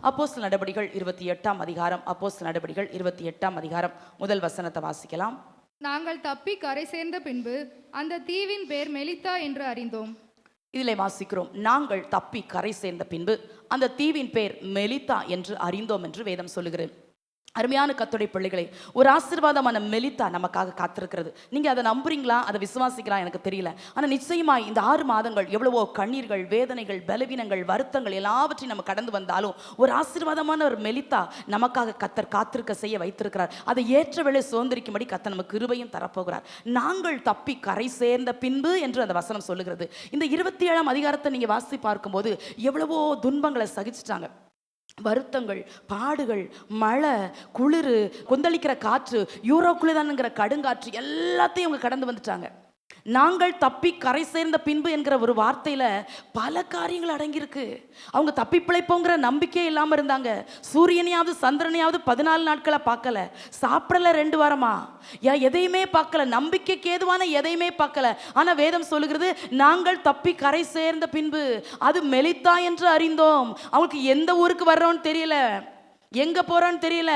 அப்போஸ்தலர் நடபடிகள் 28ஆம் அதிகாரம். அப்போஸ்தலர் நடபடிகள் 28ஆம் அதிகாரம் முதல் வசனத்தை வாசிக்கலாம். நாங்கள் தப்பி கரை சேர்ந்த பின்பு அந்த தீவின் பேர் மெலித்தா என்று அறிந்தோம். இதிலே வாசிக்கிறோம், நாங்கள் தப்பி கரை சேர்ந்த பின்பு அந்த தீவின் பேர் மெலித்தா என்று அறிந்தோம் என்று வேதம் சொல்லுகிறது. அருமையான கர்த்தருடைய பிள்ளைகளை, ஒரு ஆசீர்வாதமான மெலித்தா நமக்காக காத்திருக்கிறது. நீங்க அதை நம்புறீங்களா, அதை விசுவாசிக்கலாம் எனக்கு தெரியல. ஆனா நிச்சயமாய் இந்த 6 மாதங்கள் எவ்வளவோ கண்ணீர்கள், வேதனைகள், பலவீனங்கள், வருத்தங்கள் எல்லாவற்றையும் நம்ம கடந்து வந்தாலும் ஒரு ஆசீர்வாதமான ஒரு மெலித்தா நமக்காக கர்த்தர் காத்திருக்க செய்ய வைத்திருக்கிறார். அதை ஏற்ற வேளை சுதந்திரிக்கும்படி கர்த்தர் நமக்கு கிருபையும் தரப்போகிறார். நாங்கள் தப்பி கரை சேர்ந்த பின்பு என்று அந்த வசனம் சொல்லுகிறது. இந்த 27ஆம் அதிகாரத்தை நீங்க வாசித்து பார்க்கும்போது எவ்வளவோ துன்பங்களை சகிச்சிட்டாங்க. வருத்தங்கள், பாடுகள், மழை, குளிர், கொந்தளிக்கிற காற்று, யூரோக்குள்ளதானுங்கிற கடுங்காற்று எல்லாத்தையும் அவங்க கடந்து வந்துட்டாங்க. நாங்கள் தப்பி கரை சேர்ந்த பின்பு என்கிற ஒரு வார்த்தையில பல காரியங்கள் அடங்கியிருக்கு. அவங்க தப்பி பிழைப்போங்கிற நம்பிக்கையே இல்லாம இருந்தாங்க. சூரியனையாவது சந்திரனையாவது 14 நாட்களை பார்க்கல, சாப்பிடல 2 வாரமா, எதையுமே பார்க்கல, நம்பிக்கைக்கு ஏதுவான எதையுமே பார்க்கல. ஆனா வேதம் சொல்லுகிறது, நாங்கள் தப்பி கரை சேர்ந்த பின்பு அது மெலித்தா என்று அறிந்தோம். அவங்களுக்கு எந்த ஊருக்கு வர்றோன்னு தெரியல, எங்க போறான்னு தெரியல,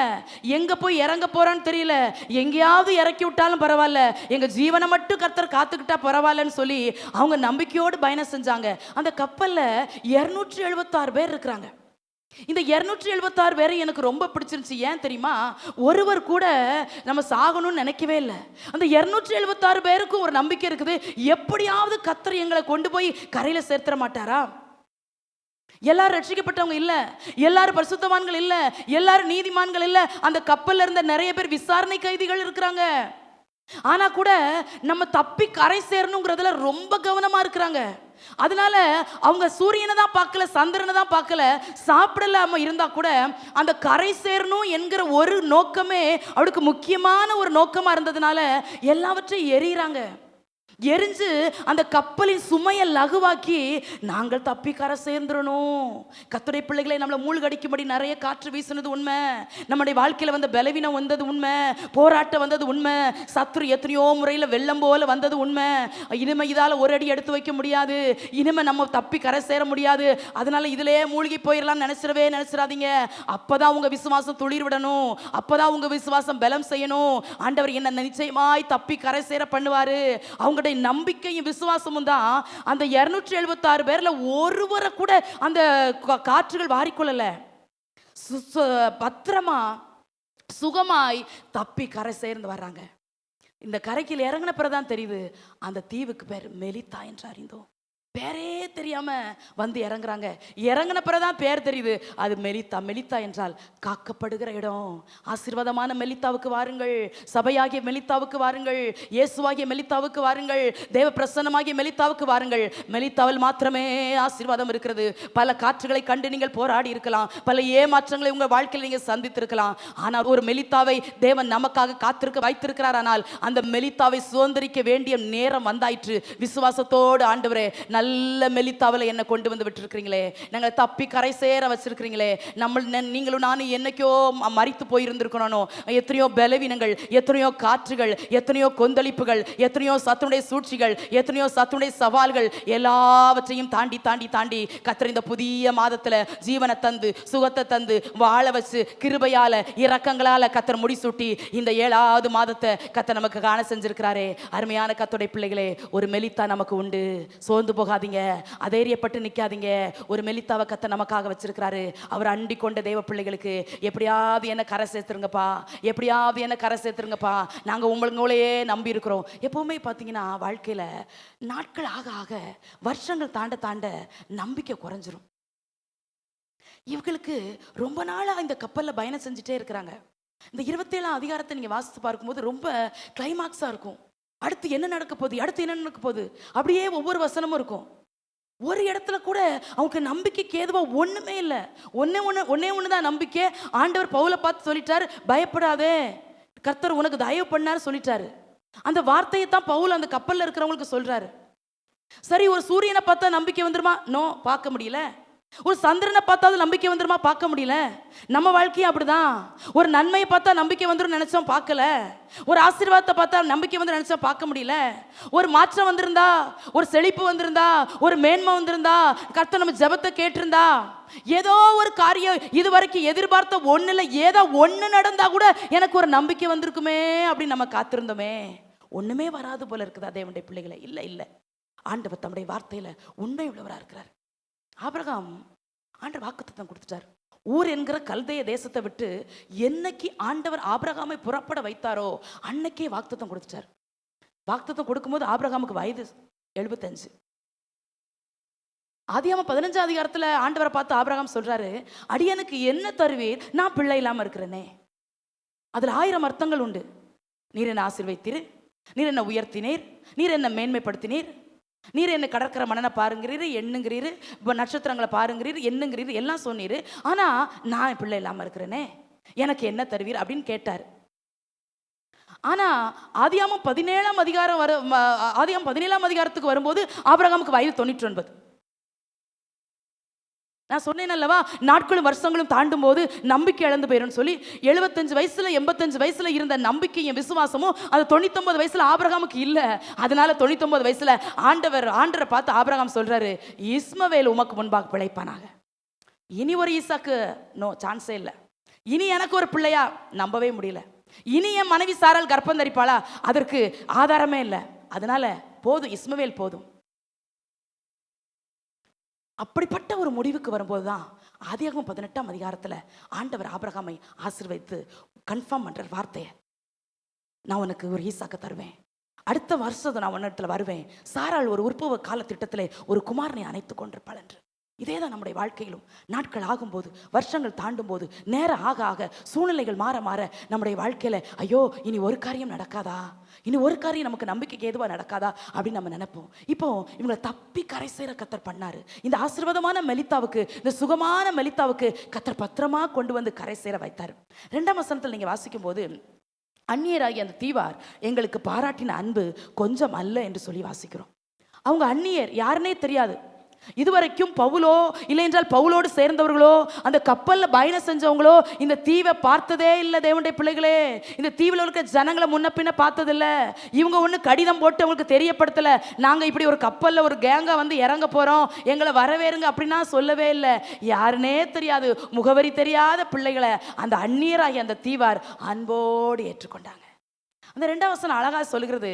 எங்க போய் இறங்க போறான்னு தெரியல. எங்கேயாவது இறக்கி விட்டாலும் பரவாயில்ல, எங்க ஜீவனை மட்டும் கர்த்தர் காத்துக்கிட்டா பரவாயில்லன்னு சொல்லி அவங்க நம்பிக்கையோடு பயணம் செஞ்சாங்க. அந்த கப்பல்ல 276 பேர் இருக்கிறாங்க. இந்த 276 பேரை எனக்கு ரொம்ப பிடிச்சிருந்துச்சு. ஏன் தெரியுமா? ஒருவர் கூட நம்ம சாகணும்னு நினைக்கவே இல்லை. அந்த 276 பேருக்கும் ஒரு நம்பிக்கை இருக்குது, எப்படியாவது கர்த்தர் எங்களை கொண்டு போய் கரையில சேர்த்துற மாட்டாரா? எல்லாரும் ரட்சிக்கப்பட்டவங்க இல்ல, எல்லாரும் பரிசுத்தவான்கள் இல்ல, எல்லாரும் நீதிமான்கள் இல்ல. அந்த கப்பல்ல இருந்த நிறைய பேர் விசாரணை கைதிகள் இருக்கிறாங்க. ஆனா கூட நம்ம தப்பி கரை சேரணுங்கிறதுல ரொம்ப கவனமா இருக்கிறாங்க. அதனால அவங்க சூரியனை தான் பார்க்கல, சந்திரனை தான் பார்க்கல, சாப்பிடலாம இருந்தா கூட அந்த கரை சேரணும் என்கிற ஒரு நோக்கமே அவளுக்கு முக்கியமான ஒரு நோக்கமா இருந்ததுனால எல்லாவற்றையும் எரியுறாங்க. எரிஞ்சு அந்த கப்பலின் சுமையை லகுவாக்கி நாங்கள் தப்பி கரை சேர்ந்துடணும். கர்த்தருடைய பிள்ளைகளை நம்மளை மூழ்கடிக்கும்படி நிறைய காற்று வீசினது உண்மை, நம்முடைய வாழ்க்கையில் வந்த பலவீனம் வந்தது உண்மை, போராட்டம் வந்தது உண்மை, சத்துரு எத்தனையோ முறையில் வெள்ளம் போல வந்தது உண்மை. இனிமே இதால் ஒரு அடி எடுத்து வைக்க முடியாது, இனிமே நம்ம தப்பி கரை சேர முடியாது, அதனால இதிலே மூழ்கி போயிடலாம் நினைச்சிடாதீங்க. அப்பதான் உங்க விசுவாசம் துளிர் விடணும், அப்பதான் உங்க விசுவாசம் பலம் செய்யணும். ஆண்டவர் என்ன நிச்சயமாய் தப்பி கரை சேர பண்ணுவாரு. அவங்க நம்பிக்கையும் விசுவாசமும் தான் அந்த 276 பேர்ல ஒருவரை கூட அந்த காற்றுகள் வாரிக்கொள்ளல. பத்திரமா சுகமாய் தப்பி கரை சேர்ந்து வர்றாங்க. இந்த கரைக்கில் இறங்கின பிறதான் தெரியுது, அந்த தீவுக்கு பேர் மெலித்தா என்று அறிந்தோம். பேரே தெரியாம வந்து இறங்குறாங்க. இறங்கின பிறதான் பேர் தெரியுது, அது மெலித்தா. மெலித்தா என்றால் காக்கப்படுகிற இடம். ஆசீர்வாதமான மெலித்தாவுக்கு வாருங்கள், சபையாகிய மெலித்தாவுக்கு வாருங்கள், இயேசுவாகிய மெலித்தாவுக்கு வாருங்கள், தேவ பிரசன்னமாகிய மெலித்தாவுக்கு வாருங்கள். மெலித்தாவில் மாத்திரமே ஆசீர்வாதம் இருக்கிறது. பல காற்றுகளை கண்டு நீங்கள் போராடி இருக்கலாம், பல ஏமாற்றங்களை உங்கள் வாழ்க்கையில் நீங்கள் சந்தித்திருக்கலாம். ஆனால் ஒரு மெலித்தாவை தேவன் நமக்காக காத்திருக்க வைத்திருக்கிறார். ஆனால் அந்த மெலித்தாவை சுதந்திரிக்க வேண்டிய நேரம் வந்தாயிற்று. விசுவாசத்தோடு ஆண்டவரே, நல்ல மெலித்தாவில் என்ன கொண்டு வந்து விட்டுருக்கிறீங்களே, நாங்கள் தப்பி கரை சேர வச்சிருக்கிறீங்களே, நீங்களும் நானும் என்னைக்கோ மரித்து போயிருந்திருக்கணும். எத்தனையோ பலவீனங்கள், எத்தனையோ காற்றுகள், எத்தனையோ கொந்தளிப்புகள், எத்தனையோ சத்துடைய சூழ்ச்சிகள், எத்தனையோ சத்துடைய சவால்கள் எல்லாவற்றையும் தாண்டி தாண்டி தாண்டி கர்த்தர் இந்த புதிய மாதத்துல ஜீவனை தந்து சுகத்தை தந்து வாழ வச்சு கிருபையால இரக்கங்களால கர்த்தர் முடிசூட்டி இந்த 7ஆவது மாதத்தை கர்த்தர் நமக்கு காண செஞ்சிருக்கிறாரே. அருமையான கர்த்தருடைய பிள்ளைகளே, ஒரு மெலித்தா நமக்கு உண்டு. சோர்ந்து போகாதீங்க, அதைரியப்பட்டு நிக்காதீங்க. ஒரு மெலித்தாவை கர்த்தர் நமக்காக வச்சிருக்கிறாரு. அவர் அண்டி கொண்ட தேவ பிள்ளைகளுக்கு, எப்படியாவது என்ன கரை சேர்த்துருங்கப்பா, எப்படியாவது என்ன கரை சேர்த்துருங்கப்பா, நாங்க உங்களையே நம்பி இருக்கிறோம். எப்பவுமே பார்த்தீங்கன்னா வாழ்க்கையில நாட்கள் ஆக ஆக வருஷங்கள் தாண்ட தாண்ட நம்பிக்கை குறைஞ்சிரும். இவங்களுக்கு ரொம்ப நாளா இந்த கப்பல்ல பயணம் செஞ்சுட்டே இருக்கிறாங்க. இந்த 27ஆம் அதிகாரத்தை நீங்க வாசித்து பார்க்கும்போது ரொம்ப கிளைமாக்ஸா இருக்கும். அடுத்து என்ன நடக்க போகுது, அடுத்து என்ன நடக்க போகுது, அப்படியே ஒவ்வொரு வசனமும் இருக்கும். ஒரு இடத்துல கூட அவங்க நம்பிக்கைக்கு ஏதுவா ஒண்ணுமே இல்லை. ஒன்னே ஒண்ணுதான் நம்பிக்கை. ஆண்டவர் பவுலை பார்த்து சொல்லிட்டாரு, பயப்படாதே, கர்த்தர் உனக்கு தயவு பண்ணாரு சொல்லிட்டாரு. அந்த வார்த்தையை தான் பவுல் அந்த கப்பல்ல இருக்கிறவங்களுக்கு சொல்றாரு. சரி, ஒரு சூரியனை பார்த்தா நம்பிக்கை வந்துருமா? நோ, பார்க்க முடியல. ஒரு சந்திரனை பார்த்தாலும் நம்பிக்கை வந்துருமா? பார்க்க முடியல. நம்ம வாழ்க்கையும் அப்படிதான். ஒரு நன்மையை பார்த்தா நம்பிக்கை வந்துடும் நினைச்சோம், பார்க்கல. ஒரு ஆசீர்வாதத்தை பார்த்தா நம்பிக்கை வந்து நினைச்சோம், பார்க்க முடியல. ஒரு மாற்றம் வந்திருந்தா, ஒரு செழிப்பு வந்திருந்தா, ஒரு மேன்மை வந்திருந்தா, கர்த்தர் நம்ம ஜெபத்தை கேட்டிருந்தா, ஏதோ ஒரு காரியம் இதுவரைக்கும் எதிர்பார்த்த ஒண்ணுல ஏதோ ஒண்ணு நடந்தா கூட எனக்கு ஒரு நம்பிக்கை வந்திருக்குமே அப்படின்னு நம்ம காத்திருந்தோமே. ஒண்ணுமே வராது போல இருக்குதா தேவனுடைய பிள்ளைகளை? இல்ல இல்ல, ஆண்டவர் தம்முடைய வார்த்தையில உண்மை உள்ளவரா இருக்கிறார். ஆபிரகாம் ஆண்டவர் வாக்குத்தத்தம் கொடுத்துட்டார். ஊர் என்கிற கல்தேய தேசத்தை விட்டு என்னைக்கு ஆண்டவர் ஆபிரகாமை புறப்பட வைத்தாரோ அன்னைக்கே வாக்குத்தத்தம் கொடுத்துட்டார். வாக்குத்தத்தம் கொடுக்கும்போது ஆபிரகாமுக்கு வயது 75. ஆதியாகமம் 15 அதிகாரத்துல ஆண்டவரை பார்த்து ஆபிரகாம் சொல்றாரு, அடியனுக்கு என்ன தருவீர், நான் பிள்ளை இல்லாம இருக்கிறேனே. அதுல 1000 அர்த்தங்கள் உண்டு. நீர் என்ன ஆசீர்வதித்தீர், நீர் என்ன உயர்த்தினீர், நீர் என்ன மேன்மைப்படுத்தினீர், நீர் என்ன கடற்கரை மணனை பாருங்கிறீரு, எண்ணுங்கிறீரு, நட்சத்திரங்களை பாருங்கிறீரு, எண்ணுங்கிறீரு, எல்லாம் சொன்னீரு. ஆனா நான் பிள்ளை இல்லாம இருக்கிறேனே, எனக்கு என்ன தருவீர் அப்படின்னு கேட்டார். ஆனா ஆதியாகமம் 17 அதிகாரத்துக்கு வரும்போது ஆபிரகாமுக்கு வயது 99. நான் சொன்னேன் அல்லவா, நாட்களும் வருஷங்களும் தாண்டும் போது நம்பிக்கை இழந்து போயிடும் சொல்லி. 75 வயசுல 85 வயசுல இருந்த நம்பிக்கையும் விசுவாசமும் அது 99 வயசுல ஆபிரகாமுக்கு இல்ல. அதனால 99 வயசுல ஆண்டவரை பார்த்து ஆபிரகாம் சொல்றாரு, இஸ்மவேல் உமக்கு முன்பாக பிழைப்பானாக. இனி ஒரு ஈசாக்கு நோ சான்ஸே இல்லை. இனி எனக்கு ஒரு பிள்ளையா? நம்பவே முடியல. இனி என் மனைவி சாரால் கர்ப்பம் தரிப்பாளா? அதற்கு ஆதாரமே இல்லை. அதனால போதும், இஸ்மவேல் போதும். அப்படிப்பட்ட ஒரு முடிவுக்கு வரும்போதுதான் ஆதியாகமம் 18 அதிகாரத்துல ஆண்டவர் ஆபிரகாமை ஆசீர்வதித்து கன்ஃபார்ம் பண்ற வார்த்தையை, நான் உனக்கு ஒரு ஈசாக்க தருவேன், அடுத்த வருஷம் நான் உன்னிடத்துல வருவேன், சாராள் ஒரு உற்பவ கால திட்டத்திலே ஒரு குமாரனை அணைத்து கொண்டிருப்பாள் என்று. இதே தான் நம்முடைய வாழ்க்கையிலும் நாட்கள் ஆகும்போது, வருஷங்கள் தாண்டும் போது, நேரம் ஆக ஆக, சூழ்நிலைகள் மாற மாற நம்முடைய வாழ்க்கையில ஐயோ இனி ஒரு காரியம் நடக்காதா, இனி ஒரு காரியம் நமக்கு நம்பிக்கைக்கு ஏதுவா நடக்காதா அப்படின்னு நம்ம நினைப்போம். இப்போ இவங்களை தப்பி கரை சேர கர்த்தர் பண்ணாரு. இந்த ஆசீர்வாதமான மெலித்தாவுக்கு, இந்த சுகமான மெலித்தாவுக்கு கர்த்தர் பத்திரமா கொண்டு வந்து கரை சேர வைத்தார். 2ஆம் வசனத்தில் நீங்க வாசிக்கும் போது, அந்நியராகி அந்த தீவார் எங்களுக்கு பாராட்டின அன்பு கொஞ்சம் அல்ல என்று சொல்லி வாசிக்கிறோம். அவங்க அந்நியர், யாருன்னே தெரியாது. இதுவரைக்கும் பவுலோ இல்லை என்றால் பவுலோடு சேர்ந்தவர்களோ அந்த கப்பல்ல பயணம் செஞ்சவங்களோ இந்த தீவை பார்த்ததே இல்லை. தேவனுடைய பிள்ளைகளே, இந்த தீவில் இருக்க ஜனங்களை முன்ன பின்ன பார்த்ததில்ல. இவங்க ஒன்று கடிதம் போட்டு அவங்களுக்கு தெரியப்படுத்தல, நாங்கள் இப்படி ஒரு கப்பல்ல ஒரு கேங்கா வந்து இறங்க போறோம், எங்களை வரவேறுங்க அப்படின்னா சொல்லவே இல்லை. யாருன்னே தெரியாது, முகவரி தெரியாத பிள்ளைகளை அந்த அந்நியராகி அந்த தீவார் அன்போடு ஏற்றுக்கொண்டாங்க. அந்த 2ஆம் வசனம் அழகா சொல்லுகிறது,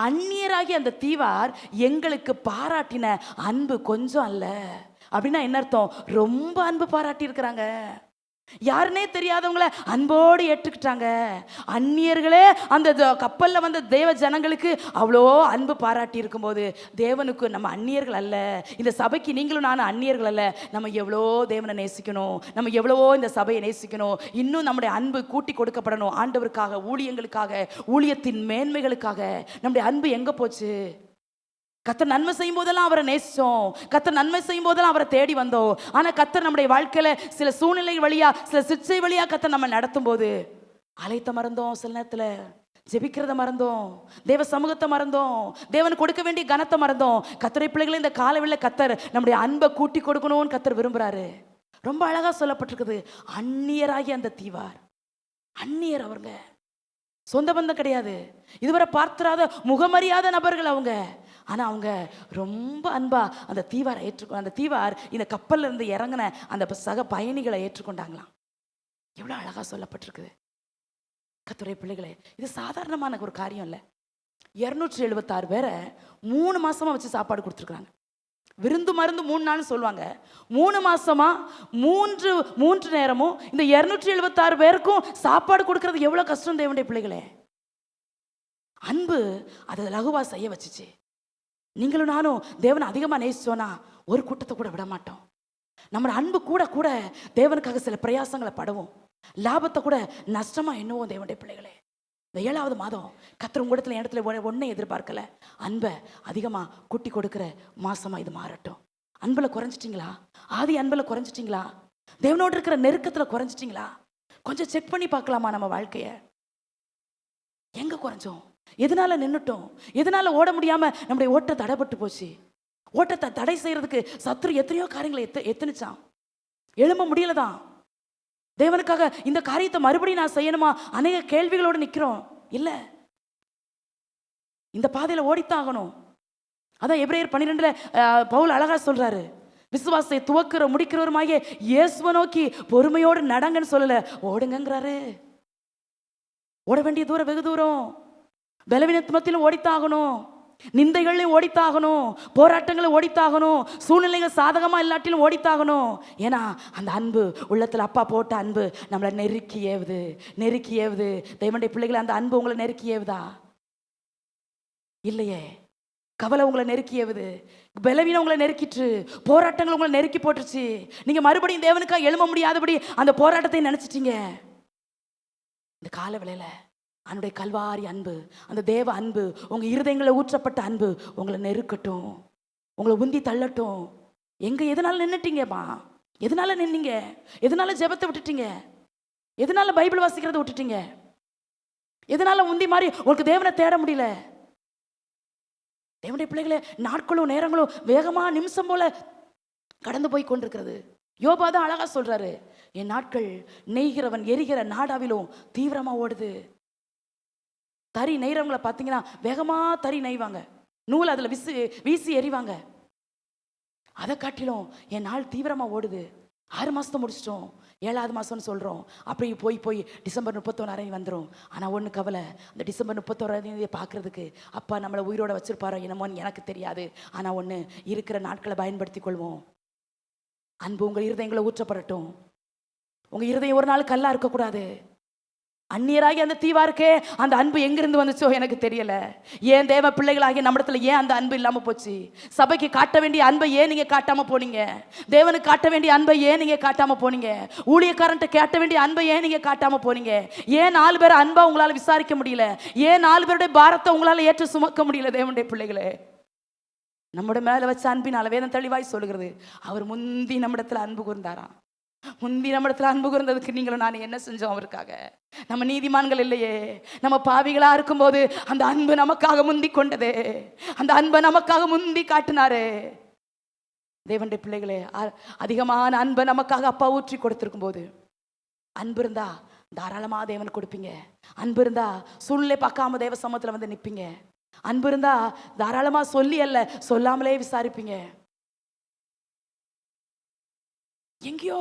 அந்நியராகி அந்த தீவார் எங்களுக்கு பாராட்டின அன்பு கொஞ்சம் அல்ல. அப்படின்னா என்ன அர்த்தம்? ரொம்ப அன்பு பாராட்டி இருக்கிறாங்க. யாருன்னே தெரியாதவங்கள அன்போடு ஏற்றுக்கிட்டாங்க. அந்நியர்களே அந்த கப்பல்ல வந்த தேவ ஜனங்களுக்கு அவ்வளோ அன்பு பாராட்டி இருக்கும்போது, தேவனுக்கு நம்ம அந்நியர்கள் அல்ல, இந்த சபைக்கு நீங்களும் நானும் அந்நியர்கள் அல்ல. நம்ம எவ்வளோ தேவனை நேசிக்கணும், நம்ம எவ்வளவோ இந்த சபையை நேசிக்கணும், இன்னும் நம்முடைய அன்பு கூட்டி கொடுக்கப்படணும். ஆண்டவருக்காக, ஊழியங்களுக்காக, ஊழியத்தின் மேன்மைகளுக்காக நம்முடைய அன்பு எங்க போச்சு? கர்த்தர் நன்மை செய்யும் போதெல்லாம் அவரை நேசிச்சோம், கர்த்தர் நன்மை செய்யும் போதெல்லாம் அவரை தேடி வந்தோம். ஆனா கர்த்தர் நம்முடைய வாழ்க்கையில சில சூழ்நிலை வழியா, சில சிற்சை வழியா கர்த்தர் நம்ம நடத்தும் போது அழைத்த மறந்தோம், சில நேரத்துல ஜெபிக்கிறத மறந்தோம், தேவ சமூகத்தை மறந்தோம், தேவன் கொடுக்க வேண்டிய கனத்தை மறந்தோம். கர்த்தருடைய பிள்ளைகளை இந்த காலவெளியில கர்த்தர் நம்முடைய அன்பை கூட்டி கொடுக்கணும்னு கர்த்தர் விரும்புறாரு. ரொம்ப அழகா சொல்லப்பட்டிருக்குது, அந்நியராகி அந்த தீவார். அந்நியர், அவங்க சொந்த பந்தம் கிடையாது, இதுவரை பார்த்திராத முகமறியாத நபர்கள் அவங்க. ஆனா அவங்க ரொம்ப அன்பா அந்த தீவாரை அந்த தீவார் இந்த கப்பல்ல இருந்து இறங்கின அந்த சக பயணிகளை ஏற்றுக்கொண்டாங்களாம். எவ்வளவு அழகா சொல்லப்பட்டிருக்குது. கர்த்தருடைய பிள்ளைகளே, இது சாதாரணமான ஒரு காரியம் இல்லை. 276 பேரை 3 மாசமா வச்சு சாப்பாடு கொடுத்துருக்காங்க. விருந்து மருந்து 3 நாள் சொல்லுவாங்க, 3 மாசமா 3 நேரமும் இந்த 276 பேருக்கும் சாப்பாடு கொடுக்கறது எவ்வளவு கஷ்டம் தேவனுடைய பிள்ளைகளே. அன்பு அதை லகுவா செய்ய வச்சுச்சு. நீங்களும் நானும் தேவனை அதிகமா நேசிச்சோன்னா ஒரு கூட்டத்தை கூட விட மாட்டோம். நம்ம அன்பு கூட கூட தேவனுக்காக சில பிரயாசங்களை படுவோம், லாபத்தை கூட நஷ்டமா எண்ணுவோம். தேவனுடைய பிள்ளைகளே, இந்த 7ஆவது மாதம் கர்த்தர் உங்களிடத்துல இடத்துல ஒன்றை எதிர்பார்க்கல, அன்பை அதிகமா கூட்டி கொடுக்கிற மாசமா இது மாறட்டும். அன்புல குறைஞ்சிட்டீங்களா? ஆதி அன்புல குறைஞ்சிட்டீங்களா? தேவனோடு இருக்கிற நெருக்கத்துல குறைஞ்சிட்டீங்களா? கொஞ்சம் செக் பண்ணி பார்க்கலாமா நம்ம வாழ்க்கைய. எங்க குறைஞ்சோம்? எதனால நின்னுட்டோம்? எதனால ஓட முடியாம நம்முடைய ஓட்டத்தை தடைப்பட்டு போச்சு? ஓட்டத்தை தடை செய்யறதுக்கு சத்துரு எத்தனையோ காரியங்களை எத்தனிச்சான். எழும்ப முடியலதான். தேவனுக்காக இந்த காரியத்தை மறுபடியும் நான் செய்யணுமா? அநேக கேள்விகளோடு நிற்கிறோம். இல்லை, இந்த பாதையில் ஓடித்தாகணும். அதான் எபிரேயர் 12 பவுல் அழகா சொல்றாரு, விசுவாசத்தை துவக்கிற முடிக்கிறவருமாகிய இயேசுவை நோக்கி பொறுமையோடு நடங்கன்னு சொல்லல, ஓடுங்கிறாரு. ஓட வேண்டிய தூரம் வெகு தூரம். பலவீனத்து மத்தியிலும் ஓடித்தாகணும், நிந்தைகளையும் ஓடித்தாகணும், போராட்டங்களை ஓடித்தாகணும், சூழ்நிலைகள் சாதகமா இல்லாட்டிலும் ஓடித்தாகணும். ஏன்னா அந்த அன்பு உள்ளத்துல அப்பா போட்ட அன்பு நம்மளை நெருக்கி ஏவுது, நெருக்கி ஏவுது. தேவனுடைய பிள்ளைகளை, அந்த அன்பு உங்களை நெருக்கி ஏவுதா? இல்லையே. கவலை உங்களை நெருக்கி ஏவுது, பலவீனம் உங்களை நெருக்கிட்டு, போராட்டங்கள் உங்களை நெருக்கி போட்டுருச்சு. நீங்க மறுபடியும் தேவனுக்காக எழும்ப முடியாதபடி அந்த போராட்டத்தை நினைச்சிட்டீங்க. இந்த கால வேளையில அவனுடைய கல்வாரி அன்பு, அந்த தேவ அன்பு, உங்க இருதயங்களை ஊற்றப்பட்ட அன்பு உங்களை நெருக்கட்டும், உங்களை உந்தி தள்ளட்டும். எங்க எதனால நின்னுட்டீங்கப்பா? எதனால நின்னீங்க? எதனால ஜெபத்தை விட்டுட்டீங்க? எதனால பைபிள் வாசிக்கிறத விட்டுட்டீங்க? எதனால உந்தி மாதிரி உங்களுக்கு தேவனை தேட முடியல? தேவனுடைய பிள்ளைகளே, நாட்களும் நேரங்களும் வேகமா நிமிஷம் போல கடந்து போய் கொண்டிருக்கிறது. யோபா தான் அழகா சொல்றாரு, என் நாட்கள் நெய்கிறவன் எரிகிற நாடாவிலும் தீவிரமா ஓடுது. தறி நெய்றவங்களை பார்த்தீங்கன்னா வேகமா தறி நெய்வாங்க, நூல் அதில் வீசி எறிவாங்க. அதை காட்டிலும் என் நாள் தீவிரமா ஓடுது. 6 மாசத்தை முடிச்சிட்டோம், 7வது மாசம்னு சொல்றோம். அப்படி போய் டிசம்பர் 31 வந்துடும். ஆனா ஒண்ணு கவலை, அந்த டிசம்பர் 31 பார்க்கறதுக்கு அப்பா நம்மளை உயிரோட வச்சிருப்பாரோ என்னமோன்னு எனக்கு தெரியாது. ஆனா ஒண்ணு, இருக்கிற நாட்களை பயன்படுத்தி கொள்வோம். அன்பு உங்கள் இருதயங்களை ஊற்றப்படட்டும். உங்க இருதயம் ஒரு நாள் கல்லா இருக்கக்கூடாது. அந்நியராகி அந்த தீவா இருக்கே, அந்த அன்பு எங்கிருந்து வந்துச்சோ எனக்கு தெரியல. ஏன் தேவ பிள்ளைகளாகிய நம்மிடத்துல ஏன் அந்த அன்பு இல்லாம போச்சு? சபைக்கு காட்ட வேண்டிய அன்பை ஏன் நீங்க காட்டாம போனீங்க? தேவனுக்கு காட்ட வேண்டிய அன்பை ஏன் நீங்க காட்டாம போனீங்க? ஊழியக்காரன்ட்ட காட்ட வேண்டிய அன்பை ஏன் நீங்க காட்டாம போனீங்க? ஏன் 4 பேர் அன்பா உங்களால விசாரிக்க முடியல? ஏன் 4 பேருடைய பாரத்தை உங்களால ஏற்று சுமக்க முடியல? தேவனுடைய பிள்ளைகளே, நம்முடைய மேல வச்ச அன்பினால வேதம் தெளிவாய் சொல்லுகிறது, அவர் முந்தி நம்மிடத்துல அன்பு கூர்ந்தாராம். முந்தி நம்மிடத்துல அன்பு கூர்ந்ததுக்கு நீங்களும் நான் என்ன செஞ்சோம் அவருக்காக? நம்ம நீதிமான்கள் இல்லையே, நம்ம பாவிகளா இருக்கும்போது அந்த அன்பு நமக்காக முந்தி கொண்டதே, அந்த அன்பை நமக்காக முந்தி காட்டினாரு. தேவனுடைய பிள்ளைகளே, அதிகமான அன்பை நமக்காக அப்பா ஊற்றி கொடுத்திருக்கும் போது, அன்பு இருந்தா தாராளமா தேவன் கொடுப்பீங்க. அன்பு இருந்தா சூழ்நிலை பார்க்காம தேவ சமூகத்துல வந்து நிற்பீங்க. அன்பு இருந்தா தாராளமா சொல்லி அல்ல சொல்லாமலே விசாரிப்பீங்க. எங்கேயோ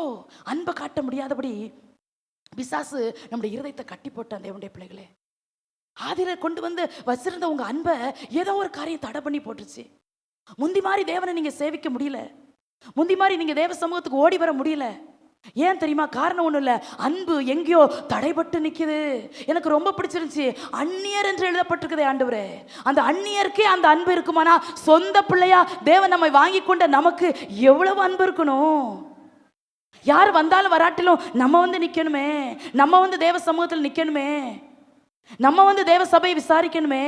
அன்பை காட்ட முடியாதபடி பிசாசு நம்முடைய இருதயத்தை கட்டி போட்டான். தேவனுடைய பிள்ளைகளே, ஆதியில கொண்டு வந்து வச்சிருந்த உங்க அன்பை ஏதோ ஒரு காரியம் தடை பண்ணி போட்டுச்சு. முந்தி மாதிரி தேவனை நீங்க சேவிக்க முடியல, முந்தி மாதிரி நீங்க தேவ சமூகத்துக்கு ஓடி வர முடியல. ஏன் தெரியுமா? காரணம் ஒண்ணும் இல்ல, அன்பு எங்கேயோ தடைபட்டு நிக்குது. எனக்கு ரொம்ப பிடிச்சிருந்துச்சு, அந்நியர் என்று எழுதப்பட்டிருக்குதே ஆண்டவரே. அந்த அந்நியருக்கே அந்த அன்பு இருக்குமானா, சொந்த பிள்ளையா தேவன் நம்மை வாங்கி கொண்ட நமக்கு எவ்வளவு அன்பு இருக்கணும்? யார் வந்தாலும் வராட்டிலும் நம்ம வந்து நிக்கணுமே, நம்ம வந்து தேவ சமூகத்தில் நிக்கணுமே, நம்ம வந்து தேவ சபையை விசாரிக்கணுமே,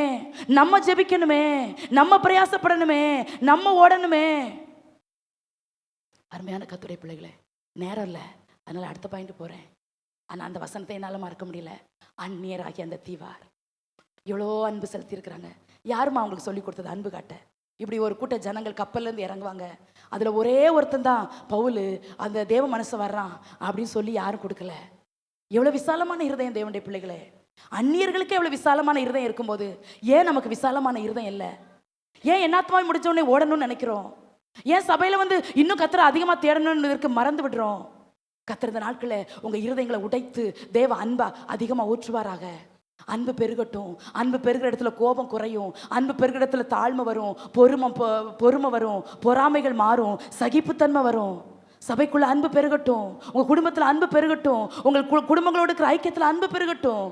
நம்ம ஜெபிக்கணுமே, நம்ம பிரயாசப்படணுமே, நம்ம ஓடணுமே. அருமையான கர்த்தருடைய பிள்ளைகளே, நேரம் இல்லை, அதனால அடுத்த பாயிண்ட் போறேன். ஆனா அந்த வசனத்தை என்னால மறக்க முடியல. அந்நியராகி அந்த தீவார் எவ்வளோ அன்பு செலுத்தி இருக்கிறாங்க. யாருமா அவங்களுக்கு சொல்லி கொடுத்தது அன்பு காட்ட? இப்படி ஒரு கூட்ட ஜனங்கள் கப்பல்ல இருந்து இறங்குவாங்க, அதுல ஒரே ஒருத்தன் தான் பவுல், அந்த தேவ மனசு வர்றான் அப்படின்னு சொல்லி யாரும் கொடுக்கல. எவ்வளவு விசாலமான இருதயம் தேவனுடைய பிள்ளைகளே. அந்நியர்களுக்கு எவ்வளவு விசாலமான இருதயம் இருக்கும்போது ஏன் நமக்கு விசாலமான இருதயம் இல்லை? ஏன் என்னாத்மாவை முடிச்ச உடனே ஓடணும்னு நினைக்கிறோம்? ஏன் சபையில வந்து இன்னும் கர்த்தரை அதிகமா தேடணும்னு இருக்கு மறந்து விடுறோம்? கர்த்தர் இந்த நாட்களில் உங்க இருதயங்களை உடைத்து தேவ அன்பா அதிகமா ஊற்றுவாராக. அன்பு பெருகட்டும். அன்பு பெருகிற இடத்துல கோபம் குறையும், அன்பு பெருகிற இடத்துல தாழ்மை வரும், பொறுமை வரும், பொறாமைகள் மாறும், சகிப்புத்தன்மை வரும். சபைக்குள்ள அன்பு பெருகட்டும், உங்க குடும்பத்துல அன்பு பெருகட்டும், உங்கள் குடும்பங்களோட இருக்கிற ஐக்கியத்துல அன்பு பெருகட்டும்.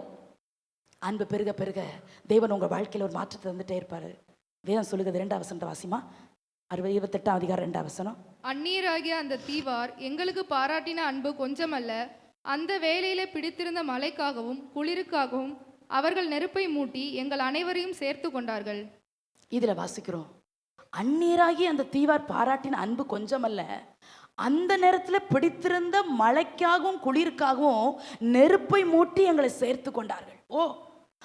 அன்பு பெருக பெருக தேவன் உங்க வாழ்க்கையில் ஒரு மாற்றத்தை தந்துட்டே இருப்பாரு. வேதம் சொல்லுகிறது 2வது வசனத்தை வாசிமா, 28ஆம் அதிகாரம் 2வது வசனம். அந்நியராகிய அந்த தீவார் எங்களுக்கு பாராட்டின அன்பு கொஞ்சமல்ல, அந்த வேளையில பிடித்திருந்த மழைக்காகவும் குளிருக்காகவும் அவர்கள் நெருப்பை மூட்டி எங்கள் அனைவரையும் சேர்த்து கொண்டார்கள். இதுல வாசிக்கிறோம், அந்நியராகி அந்த தீவார் பாராட்டின அன்பு கொஞ்சமல்ல, அந்த நேரத்தில் பிடித்திருந்த மழைக்காகவும் குளிருக்காகவும் நெருப்பை மூட்டி எங்களை சேர்த்து கொண்டார்கள். ஓ,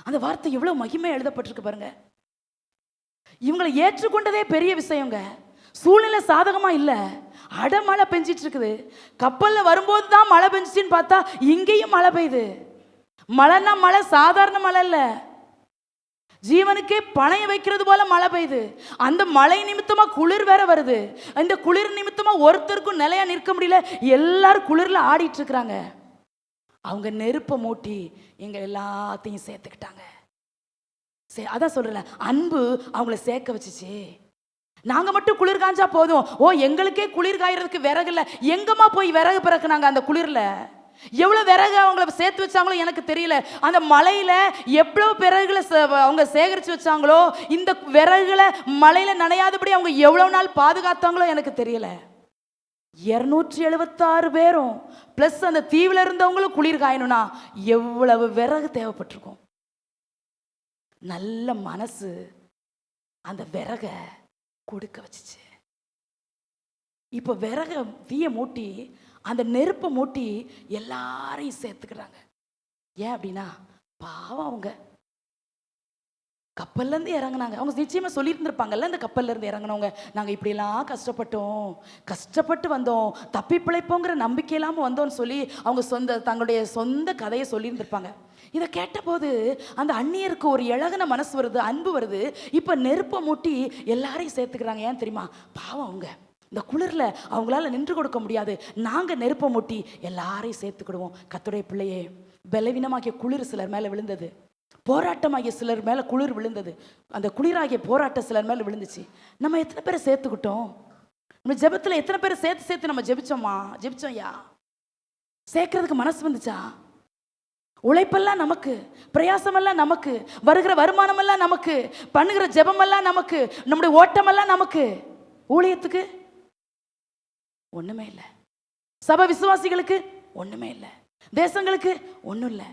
அந்த வார்த்தை எவ்வளவு மகிமை எழுதப்பட்டிருக்கு பாருங்க. இவங்களை ஏற்றுக்கொண்டதே பெரிய விஷயங்க. சூழ்நிலை சாதகமா இல்லை, அடமழை பெஞ்சிட்டு இருக்குது. கப்பல்ல வரும்போது தான் மழை பெஞ்சிச்சின்னு பார்த்தா இங்கேயும் மழை பெய்யுது. மழைன்னா மழை சாதாரண மழை இல்லை, ஜீவனுக்கே பணைய வைக்கிறது போல மழை பெய்யுது. அந்த மழை நிமித்தமா குளிர் வேற வருது. இந்த குளிர் நிமித்தமா ஒருத்தருக்கும் நிலையா நிற்க முடியல, எல்லாரும் குளிர்ல ஆடிட்டு இருக்கிறாங்க. அவங்க நெருப்பை மூட்டி எங்க எல்லாத்தையும் சேர்த்துக்கிட்டாங்க. அதான் சொல்றேன், அன்பு அவங்கள சேர்க்க வச்சுச்சு. நாங்க மட்டும் குளிர் காஞ்சா போதும், எங்களுக்கே குளிர் காயறதுக்கு விறகு இல்லை, எங்கம்மா போய் விறகு பிறக்குனாங்க அந்த குளிர்ல. எவ்வளவு விறகு அவங்கள சேர்த்து வச்சாங்களோ எனக்கு தெரியல. அந்த மலையில எவ்வளவு விறகுகளை அவங்க சேகரிச்சு வச்சாங்களோ, இந்த விறகுகளை மலையில நனையாதபடி அவங்க எவ்வளவு நாள் பாதுகாத்தாங்களோ எனக்கு தெரியல. 276 பேரும் பிளஸ் அந்த தீவுல இருந்தவங்களும் குளிர் காயணும்னா எவ்வளவு விறகு தேவைப்பட்டிருக்கும். நல்ல மனசு அந்த விறக கொடுக்க வச்சுச்சு. இப்ப விறக தீய மூட்டி அந்த நெருப்பை மூட்டி எல்லாரையும் சேர்த்துக்கிறாங்க. ஏன் அப்படின்னா பாவம் அவங்க கப்பல்ல இருந்து இறங்கினாங்க. அவங்க நிச்சயமா சொல்லியிருந்திருப்பாங்கல்ல, இந்த கப்பல்ல இருந்து இறங்கினவங்க, நாங்க இப்படியெல்லாம் கஷ்டப்பட்டு வந்தோம், தப்பி பிழைப்போங்கிற நம்பிக்கை இல்லாம வந்தோம்னு சொல்லி அவங்க தங்களுடைய சொந்த கதையை சொல்லியிருந்திருப்பாங்க. இதை கேட்டபோது அந்த அந்நியருக்கு ஒரு இழகுன மனசு வருது, அன்பு வருது. இப்ப நெருப்பை மூட்டி எல்லாரையும் சேர்த்துக்கிறாங்க. ஏன் தெரியுமா? பாவம் அவங்க இந்த குளிர்ல அவங்களால நின்று கொடுக்க முடியாது, நாங்க நெருப்பை மூட்டி எல்லாரையும் சேர்த்துக்கிடுவோம். கர்த்தருடைய பிள்ளையே, பலவீனமாகிய குளிர் சிலர் மேல விழுந்தது, போராட்டமாகிய சிலர் மேல குளிர் விழுந்தது. அந்த குளிராகிய போராட்டம் சிலர் மேல விழுந்துச்சு. நம்ம எத்தனை பேரை சேர்த்துக்கிட்டோம்? நம்ம ஜெபத்துல எத்தனை பேரை சேர்த்து நம்ம ஜெபிச்சோம்யா? சேர்க்கறதுக்கு மனசு வந்துச்சா? உழைப்பெல்லாம் நமக்கு, பிரயாசமெல்லாம் நமக்கு, வருகிற வருமானமெல்லாம் நமக்கு, பண்ணுகிற ஜெபமெல்லாம் நமக்கு, நம்முடைய ஓட்டமெல்லாம் நமக்கு, ஊழியத்துக்கு ஒண்ணுமே இல்லை, சபை விசுவாசிகளுக்கு ஒண்ணுமே இல்லை, தேசங்களுக்கு ஒண்ணும் இல்லை.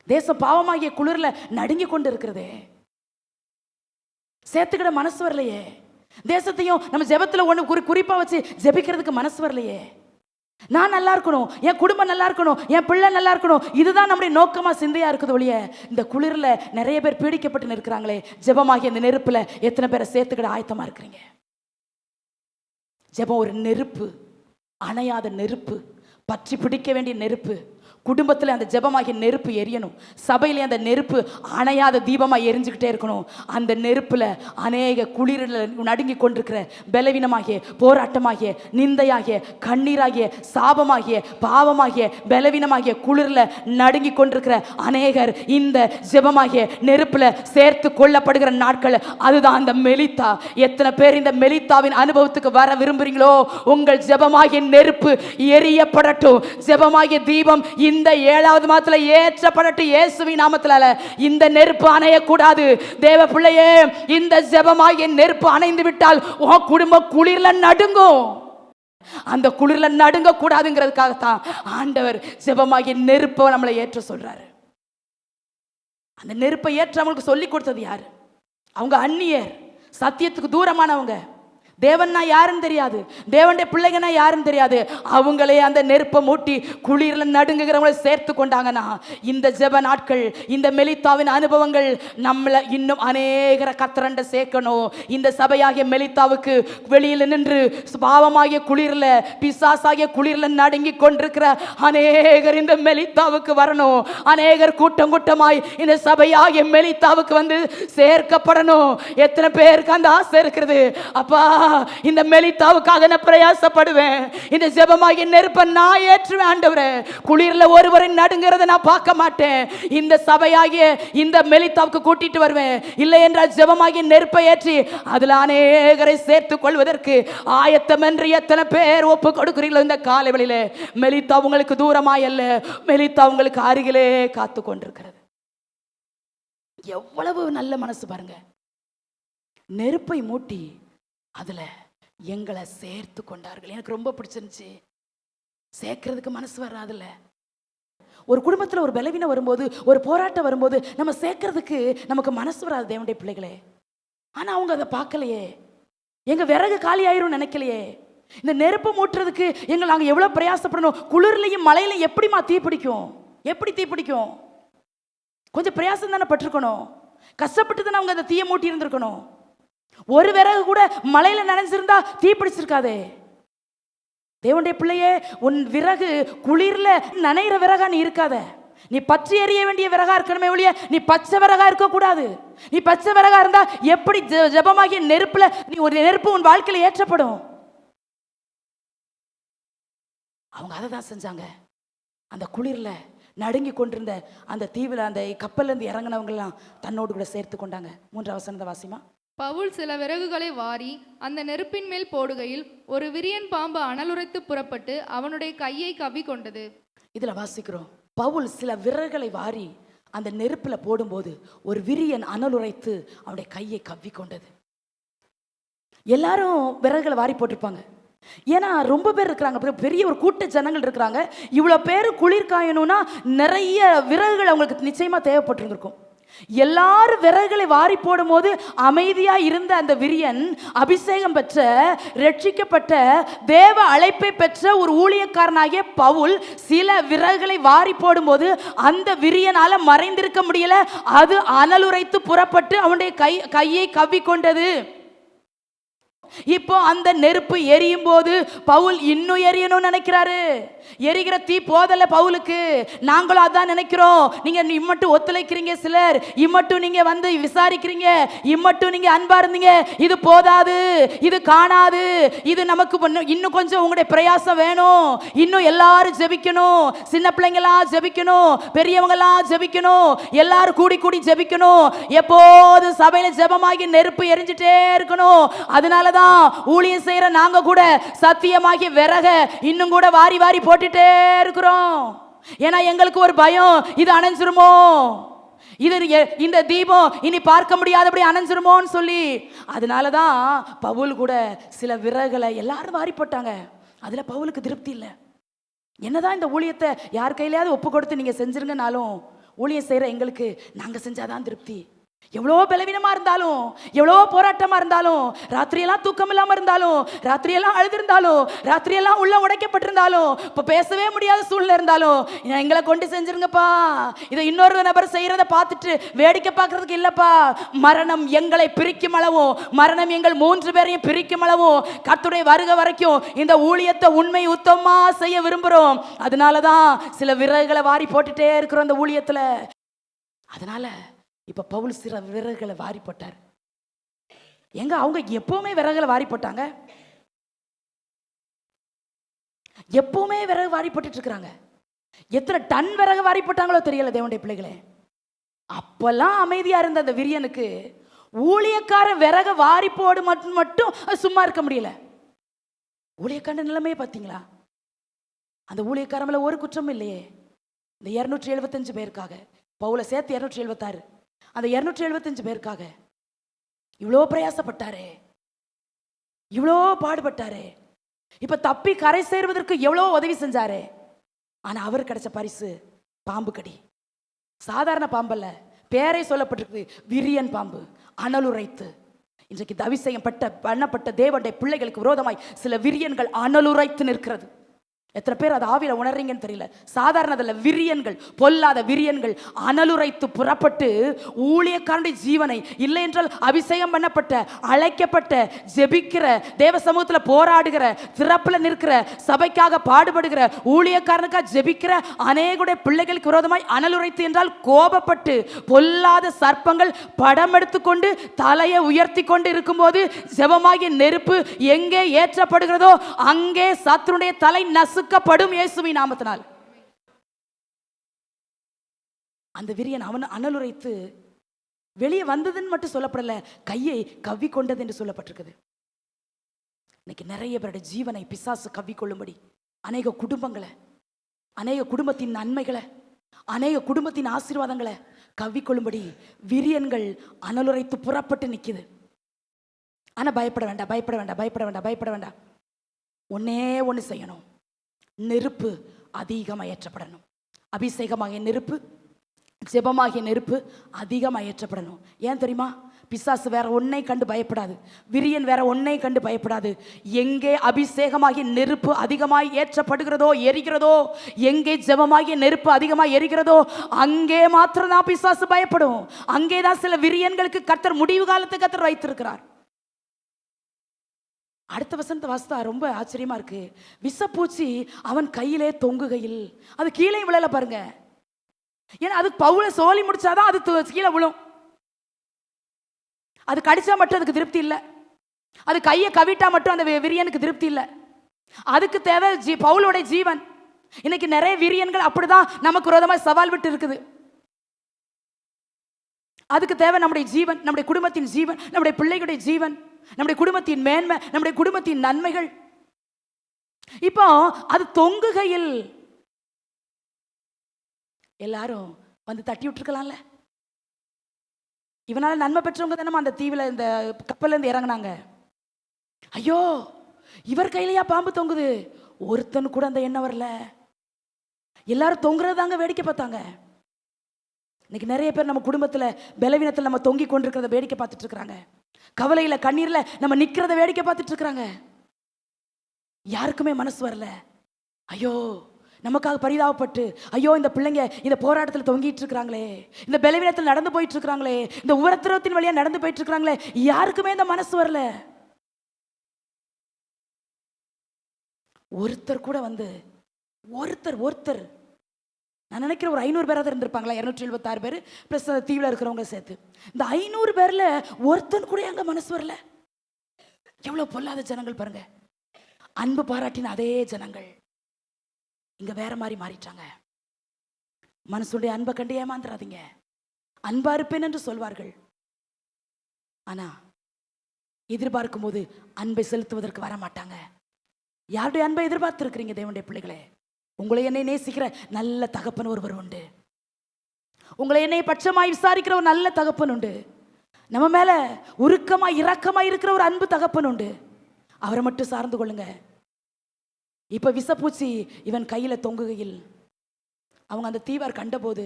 தேசம் பாவமாகிய குளிர்ல நடுங்கி கொண்டு இருக்கிறதே, சேர்த்துக்கிட மனசு வரலையே. தேசத்தையும் நம்ம ஜெபத்துல ஒண்ணு குறிப்பா வச்சு ஜெபிக்கிறதுக்கு மனசு வரலையே. நான் நல்லா இருக்கணும், என் குடும்பம் நல்லா இருக்கணும், என் பிள்ளை நல்லா இருக்கணும், இதுதான் நம்முடைய நோக்கமா சிந்தையா இருக்குது ஒழிய இந்த குளிர்ல நிறைய பேர் பீடிக்கப்பட்டு நிற்கிறாங்களே, ஜெபமாகிய இந்த நெருப்புல எத்தனை பேரை சேர்த்துக்கிட ஆயத்தமா இருக்கிறீங்க? ஜெபம் ஒரு நெருப்பு, அணையாத நெருப்பு, பற்றி பிடிக்க வேண்டிய நெருப்பு. குடும்பத்தில் அந்த ஜெபமாகிய நெருப்பு எரியணும், சபையிலே அந்த நெருப்பு அணையாத தீபமாக எரிஞ்சுக்கிட்டே இருக்கணும். அந்த நெருப்பில் அநேக குளிரில் நடுங்கி கொண்டிருக்கிற பலவீனமாகிய, போராட்டமாகிய, நிந்தையாகிய, கண்ணீராகிய, சாபமாகிய, பாவமாகிய, பலவீனமாகிய குளிரில் நடுங்கி கொண்டிருக்கிற அநேகர் இந்த ஜெபமாகிய நெருப்பில் சேர்த்து கொள்ளப்படுகிற நாட்கள், அதுதான் அந்த மெலித்தா. எத்தனை பேர் இந்த மெலித்தாவின் அனுபவத்துக்கு வர விரும்புறீங்களோ, உங்கள் ஜெபமாகிய நெருப்பு எரியப்படட்டும். ஜெபமாகிய தீபம் இந்த 7வது மாதத்துல ஏற்றப்படட்டும் இயேசுவின் நாமத்தினால. இந்த நெருப்பு அணையக்கூடாது. தேவ பிள்ளையே, இந்த ஜெபமாகிய நெருப்பு அணைந்து விட்டால் உன் குடும்பம் குளிர்ல நடுங்கும். அந்த குளிர்ல நடுங்க கூடாதுங்கிறதுக்காகத்தான் ஆண்டவர் ஜெபமாகிய நெருப்பை நம்மளை ஏற்ற சொல்றாரு. அந்த நெருப்பை ஏற்ற அவங்களுக்கு சொல்லி கொடுத்தது யாரு? அவங்க அந்நியர், சத்தியத்துக்கு தூரமானவங்க, தேவன்னா யாருன்னு தெரியாது, தேவனுடைய பிள்ளைங்கன்னா யாருன்னு தெரியாது. அவங்களே அந்த நெருப்பை மூட்டி குளிர்ல நடுங்குகிறவங்களை சேர்த்து கொண்டாங்கன்னா, இந்த ஜெப நாட்கள், இந்த மெலித்தாவின் அனுபவங்கள் நம்மளை இன்னும் அநேகரை கத்தரண்ட சேர்க்கணும். இந்த சபையாகிய மெலித்தாவுக்கு வெளியில் நின்று பாவமாகிய குளிர்ல, பிசாசாகிய குளிர்ல நடுங்கி கொண்டிருக்கிற அநேகர் இந்த மெலித்தாவுக்கு வரணும். அநேகர் கூட்டம் கூட்டமாய் இந்த சபையாகிய மெலித்தாவுக்கு வந்து சேர்க்கப்படணும். எத்தனை பேருக்கு அந்த ஆசை இருக்கிறது? அப்பா, இந்த மெலித்தாவுக்காக நான் பிரயாசப்படுவேன். இந்த ஜெபமாகிய நெருப்பை நான் ஏற்றுவேன் ஆண்டவரே. குளிர்ல ஒருவரை நடுங்கிறத நான் பார்க்க மாட்டேன். இந்த சபையாகிய இந்த மெலித்தாவுக்கு கூட்டிட்டு வருவேன். இல்லை என்றால் ஜெபமாகிய நெருப்பை ஏற்றி அதுல அநேகரை சேர்த்துக் கொள்வதற்கு ஆயத்தம் என்று எத்தனை பேர் ஒப்பு கொடுக்கிறீங்களோ இந்த காலை வேளையில? மெலித்தா உங்களுக்கு தூரமாய் அல்ல, மெலித்தா உங்களுக்கு அருகிலே காத்து கொண்டிருக்கிறது. எவ்வளவு நல்ல மனசு பாருங்க. நெருப்பை மூட்டி அதுல எங்களை சேர்த்து கொண்டார்கள். எனக்கு ரொம்ப பிடிச்சிருந்துச்சு. சேர்க்கிறதுக்கு மனசு வராதுல்ல. ஒரு குடும்பத்தில் ஒரு பலவீனம் வரும்போது, ஒரு போராட்டம் வரும்போது நம்ம சேர்க்கிறதுக்கு நமக்கு மனசு வராது தேவனுடைய பிள்ளைகளே. ஆனா அவங்க அதை பார்க்கலையே. எங்க விறகு காலி ஆயிரும் நினைக்கலையே. இந்த நெருப்பு மூட்டுறதுக்கு நாங்க எவ்வளவு பிரயாசப்படணும். குளிர்லையும் மழையிலையும் எப்படிமா தீ பிடிக்கும்? எப்படி தீ பிடிக்கும்? கொஞ்சம் பிரயாசம் தானே பட்டிருக்கணும். கஷ்டப்பட்டு தானே அவங்க அந்த தீயை மூட்டி இருந்திருக்கணும். ஒரு விறகு கூட மழையில நனைஞ்சிருந்தா தீ பிடிச்சிருக்காதே. தேவனுடைய பிள்ளையே, உன் விறகு குளிர்ல நனைகிற விறகா நீ இருக்காத. நீ பற்றி எறிய வேண்டிய விறகா இருக்கணுமே ஒழிய நீ பச்சை விறகா இருக்க கூடாது. நீ பச்சை விறகா இருந்தா எப்படி ஜெபமாகிய நெருப்புல நீ ஒரு நெருப்பு உன் வாழ்க்கையில ஏற்றப்படும்? அவங்க அதை தான் செஞ்சாங்க. அந்த குளிர்ல நடுங்கி கொண்டிருந்த அந்த தீவில் அந்த கப்பல்ல இருந்து இறங்கினவங்க எல்லாம் தன்னோடு கூட சேர்த்து கொண்டாங்க. 3 வசனத்தை வாசிமா. பவுல் சில விறகுகளை வாரி அந்த நெருப்பின் மேல் போடுகையில் ஒரு விரியன் பாம்பு அனலுரைத்து புறப்பட்டு அவனுடைய கையை கவ்வி கொண்டது. இதுல வாசிக்கிறோம், பவுல் சில விறகுகளை வாரி அந்த நெருப்புல போடும்போது ஒரு விரியன் அனலுரைத்து அவனுடைய கையை கவ்வி கொண்டது. எல்லாரும் விறகுகளை வாரி போட்டிருப்பாங்க. ஏன்னா ரொம்ப பேர் இருக்கிறாங்க, பெரிய ஒரு கூட்ட ஜனங்கள் இருக்கிறாங்க. இவ்வளோ பேர் குளிர் காயணும்னா நிறைய விறகுகள் அவங்களுக்கு நிச்சயமா தேவைப்பட்டிருந்திருக்கும். எல்லாரும் விறகுகளை வாரி போடும் போது அமைதியா இருந்த அந்த விரியன் அபிஷேகம் பெற்ற, ரட்சிக்கப்பட்ட, தேவ அழைப்பை பெற்ற ஒரு ஊழியக்காரனாகிய பவுல் சில விறகுகளை வாரி போடும்போது அந்த விரியனால மறைந்திருக்க முடியல. அது அனலுரைத்து புறப்பட்டு அவனுடைய கையை கவ்வி கொண்டது. இப்போ அந்த நெருப்பு எரியும் போது பவுல் இன்னும் எரியணும்னு நினைக்கிறாரு. எரிகிற தீ போதல பவுலுக்கு. நாங்களும் அதான் நினைக்கிறோம். நீங்க இம்மட்டும் ஒத்துழைக்கிறீங்க, சிலர் இம்மட்டும் நீங்க வந்து விசாரிக்கிறீங்க, இம்மட்டும் நீங்க அன்பா இருந்தீங்க. இது போதாது, இது காணாது, இது நமக்கு இன்னும் கொஞ்சம் உங்களுடைய பிரயாசம் வேணும். இன்னும் எல்லாரும் ஜெபிக்கணும், சின்ன பிள்ளைங்களா ஜெபிக்கணும், பெரியவங்களா ஜெபிக்கணும், எல்லாரும் கூடி கூடி ஜெபிக்கணும். எப்போது சபையில ஜெபமாகி நெருப்பு எரிஞ்சிட்டே இருக்கணும். அதனாலதான் ஊழியம் செய்யற நாங்க கூட சத்தியமாகி விறக இன்னும் கூட வாரி வாரி போட்டுட்டே இருக்கிறோம். ஏன்னா எங்களுக்கு ஒரு பயம், இது அணைஞ்சிருமோ, இது இந்த தீபம் இனி பார்க்க முடியாதபடி அணைஞ்சிருமோன்னு சொல்லி. அதனாலதான் பவுல் கூட சில விறகுகளை எல்லாரும் வாரி போட்டாங்க. அதுல பவுலுக்கு திருப்தி இல்லை. என்னதான் இந்த ஊழியத்தை யார் கையிலையாவது ஒப்பு கொடுத்து நீங்க செஞ்சிருங்கனாலும் ஊழியம் செய்யற எங்களுக்கு நாங்க செஞ்சாதான் திருப்தி. எவ்வளோ பலவீனமா இருந்தாலும், எவ்வளோ போராட்டமா இருந்தாலும், ராத்திரியெல்லாம் தூக்கம் இல்லாம இருந்தாலும், ராத்திரியெல்லாம் அழுதிருந்தாலும், ராத்திரியெல்லாம் உள்ள உடைக்கப்பட்டிருந்தாலும், இப்போ பேசவே முடியாத சூழ்நிலை இருந்தாலும் எங்களை கொண்டு செஞ்சிருங்கப்பா. இதை இன்னொரு நபர் செய்யறத பார்த்துட்டு வேடிக்கை பார்க்கறதுக்கு இல்லப்பா. மரணம் எங்களை பிரிக்கும் அளவும், மரணம் எங்கள் 3 பேரையும் பிரிக்கும் அளவும் கர்த்தருடைய வருகை வரைக்கும் இந்த ஊழியத்தை உண்மை உத்தமமா செய்ய விரும்புகிறோம். அதனாலதான் சில விறகுகளை வாரி போட்டுட்டே இருக்கிறோம் அந்த ஊழியத்துல. அதனால இப்ப பவுல் சில விறகுகளை வாரி போட்டார். எங்க அவங்க எப்பவுமே விறகுகளை வாரி போட்டாங்க, எப்பவுமே விறகு வாரி போட்டுட்டு இருக்கிறாங்க. எத்தனை டன் விறகு வாரி போட்டாங்களோ தெரியல தேவனுடைய பிள்ளைகளே. அப்பெல்லாம் அமைதியா இருந்த அந்த விரியனுக்கு ஊழியக்கார விறக வாரி போடு மட்டும் சும்மா இருக்க முடியல. ஊழியக்கார நிலைமையே பார்த்தீங்களா? அந்த ஊழியக்கார மேல ஒரு குற்றமும் இல்லையே. இந்த 275 பேருக்காக, பவுலை சேர்த்து 276, அந்த 275 பேருக்காக இவ்வளோ பிரயாசப்பட்டாரே, இவ்வளோ பாடுபட்டாரே. இப்ப தப்பி கரை சேர்வதற்கு எவ்வளோ உதவி செஞ்சாரே. ஆனா அவர் கிடைச்ச பரிசு பாம்பு கடி. சாதாரண பாம்பல்ல, பேரை சொல்லப்பட்டிருக்கு, விரியன் பாம்பு, அனலுரைத்து. இன்றைக்கு அபிஷேகம் பண்ணப்பட்ட தேவனுடைய பிள்ளைகளுக்கு விரோதமாய் சில விரியன்கள் அனலுரைத்து நிற்கிறது. எத்தனை பேர் அதை ஆவியில உணர்றீங்கன்னு தெரியல. சாதாரண விரியன்கள், பொல்லாத விரியன்கள் அனலுரைத்து புறப்பட்டு ஊழியக்காரனுடைய ஜீவனை, இல்லை என்றால் அபிஷேகம் பண்ணப்பட்ட, அழைக்கப்பட்ட, ஜெபிக்கிற, தேவ சமூகத்தில் போராடுகிற, திறப்புல நிற்கிற, சபைக்காக பாடுபடுகிற, ஊழியக்காரனுக்காக ஜெபிக்கிற அநேகுடைய பிள்ளைகளுக்கு விரோதமாய் அனலுரைத்து என்றால் கோபப்பட்டு பொல்லாத சர்ப்பங்கள் படம் எடுத்துக்கொண்டு தலையை உயர்த்தி கொண்டு இருக்கும்போது ஜெபமாகிய நெருப்பு எங்கே ஏற்றப்படுகிறதோ அங்கே சத்துருடைய தலை நசுக்கப்படும் இயேசுவின் நாமத்தினால். அந்த விரியன் அவன் அனலுரைத்து வெளியே வந்ததுன்னு மட்டும் சொல்லப்படல, கையை கவ்வி கொண்டது என்று சொல்லப்பட்டிருக்குது. இன்னைக்கு நிறைய பேருடைய ஜீவனை பிசாசு கவ்விக்கொள்ளும்படி அநேக குடும்பங்களை, அநேக குடும்பத்தின் நன்மைகளை, அநேக குடும்பத்தின் ஆசீர்வாதங்களை கவ்விக்கொள்ளும்படி விரியன்கள் அனலுரைத்து புறப்பட்டு நிற்குது. ஆனா பயப்பட வேண்டாம், பயப்பட வேண்டாம், பயப்பட வேண்டாம், பயப்பட வேண்டாம். ஒன்னே ஒன்று செய்யணும், நெருப்பு அதிகமாக ஏற்றப்படணும். அபிஷேகமாகிய நெருப்பு, ஜெபமாகிய நெருப்பு அதிகமாக ஏற்றப்படணும். ஏன் தெரியுமா? பிசாசு வேற ஒன்னை கண்டு பயப்படாது, விரியன் வேற ஒன்னை கண்டு பயப்படாது. எங்கே அபிஷேகமாகிய நெருப்பு அதிகமாய் ஏற்றப்படுகிறதோ, எரிகிறதோ, எங்கே ஜெபமாகிய நெருப்பு அதிகமாக எரிகிறதோ அங்கே மாத்திரம் தான் பிசாசு பயப்படும். அங்கேதான் சில விரியன்களுக்கு கர்த்தர் முடிவு காலத்தை கர்த்தர் வைத்திருக்கிறார். அடுத்த வசனத்தை வாசித்தா ரொம்ப ஆச்சரியமா இருக்கு. விஷப்பூச்சி அவன் கையிலே தொங்குகையில், அது கீழே விழல பாருங்க. ஏன்னா அது பவுல சோலி முடிச்சாதான் அது கீழே விழும். அது கடிச்சா மட்டும் அதுக்கு திருப்தி இல்லை. அது கையை கவிட்டா மட்டும் அந்த விரியனுக்கு திருப்தி இல்லை. அதுக்கு தேவை பவுலோட ஜீவன். இன்னைக்கு நிறைய விரியன்கள் அப்படிதான் நமக்கு விரோதமாக சவால் விட்டு இருக்குது. அதுக்கு தேவை நம்முடைய ஜீவன், நம்முடைய குடும்பத்தின் ஜீவன், நம்முடைய பிள்ளைகளுடைய ஜீவன், நம்முடைய குடும்பத்தின் மேன்மை, நம்முடைய குடும்பத்தின் நன்மைகள். இப்போ அது தொங்குகையில் எல்லாரும் வந்து தட்டி விட்டுருக்கலாம்ல. இவனால நன்மை பெற்றவங்க தானே அந்த தீவுல இந்த கப்பல்ல இருந்து இறங்கினாங்க. ஐயோ இவர் கையிலையா பாம்பு தொங்குது, ஒருத்தன் கூட அந்த எண்ணம் வரல. எல்லாரும் தொங்குறதாங்க வேடிக்கை பார்த்தாங்க. இன்னைக்கு நிறைய பேர் நம்ம குடும்பத்துல பலவீனத்தில் நம்ம தொங்கி கொண்டிருக்கிறத வேடிக்கை பார்த்துட்டு இருக்கிறாங்க. கவலையில கண்ணீர்ல நம்ம நிக்கிறத வேடிக்கை பார்த்துட்டு இருக்கிறாங்க. யாருக்குமே மனசு வரல. ஐயோ நமக்காக பரிதாபப்பட்டு, ஐயோ இந்த பிள்ளைங்க இந்த போராட்டத்தில் தொங்கிட்டு இருக்கிறாங்களே, இந்த பலவீனத்தில் நடந்து போயிட்டு இருக்கிறாங்களே, இந்த உரத்திரத்தின் வழியா நடந்து போயிட்டு இருக்கிறாங்களே, யாருக்குமே இந்த மனசு வரல. ஒருத்தர் கூட வந்து ஒருத்தர் நான் நினைக்கிறேன் ஒரு 500 பேராக இருந்திருப்பாங்களா, 276 பேர் ப்ளஸ் தீவில் இருக்கிறவங்க சேர்த்து. இந்த 500 பேர்ல ஒருத்தன் கூட அங்கே மனசு வரல. எவ்வளோ பொல்லாத ஜனங்கள் பாருங்க. அன்பு பாராட்டின அதே ஜனங்கள் இங்க வேற மாதிரி மாறிட்டாங்க. மனசுடைய அன்பை கண்டு ஏமாந்துடாதீங்க. அன்பா இருப்பேன் என்று சொல்வார்கள், ஆனா எதிர்பார்க்கும் போது அன்பை செலுத்துவதற்கு வர மாட்டாங்க. யாருடைய அன்பை எதிர்பார்த்து இருக்கிறீங்க தேவனுடைய பிள்ளைகளே? உங்களை என்னை நேசிக்கிற நல்ல தகப்பன் ஒருவர் உண்டு. உங்களை என்னை பட்சமாய் விசாரிக்கிற ஒரு நல்ல தகப்பன் உண்டு. நம்ம மேல உருக்கமாய் இரக்கமாய் இருக்கிற ஒரு அன்பு தகப்பன் உண்டு. அவரை மட்டும் சார்ந்து கொள்ளுங்க. இப்ப விஷப்பூச்சி இவன் கையில தொங்குகையில் அவங்க அந்த தீவார் கண்டபோது,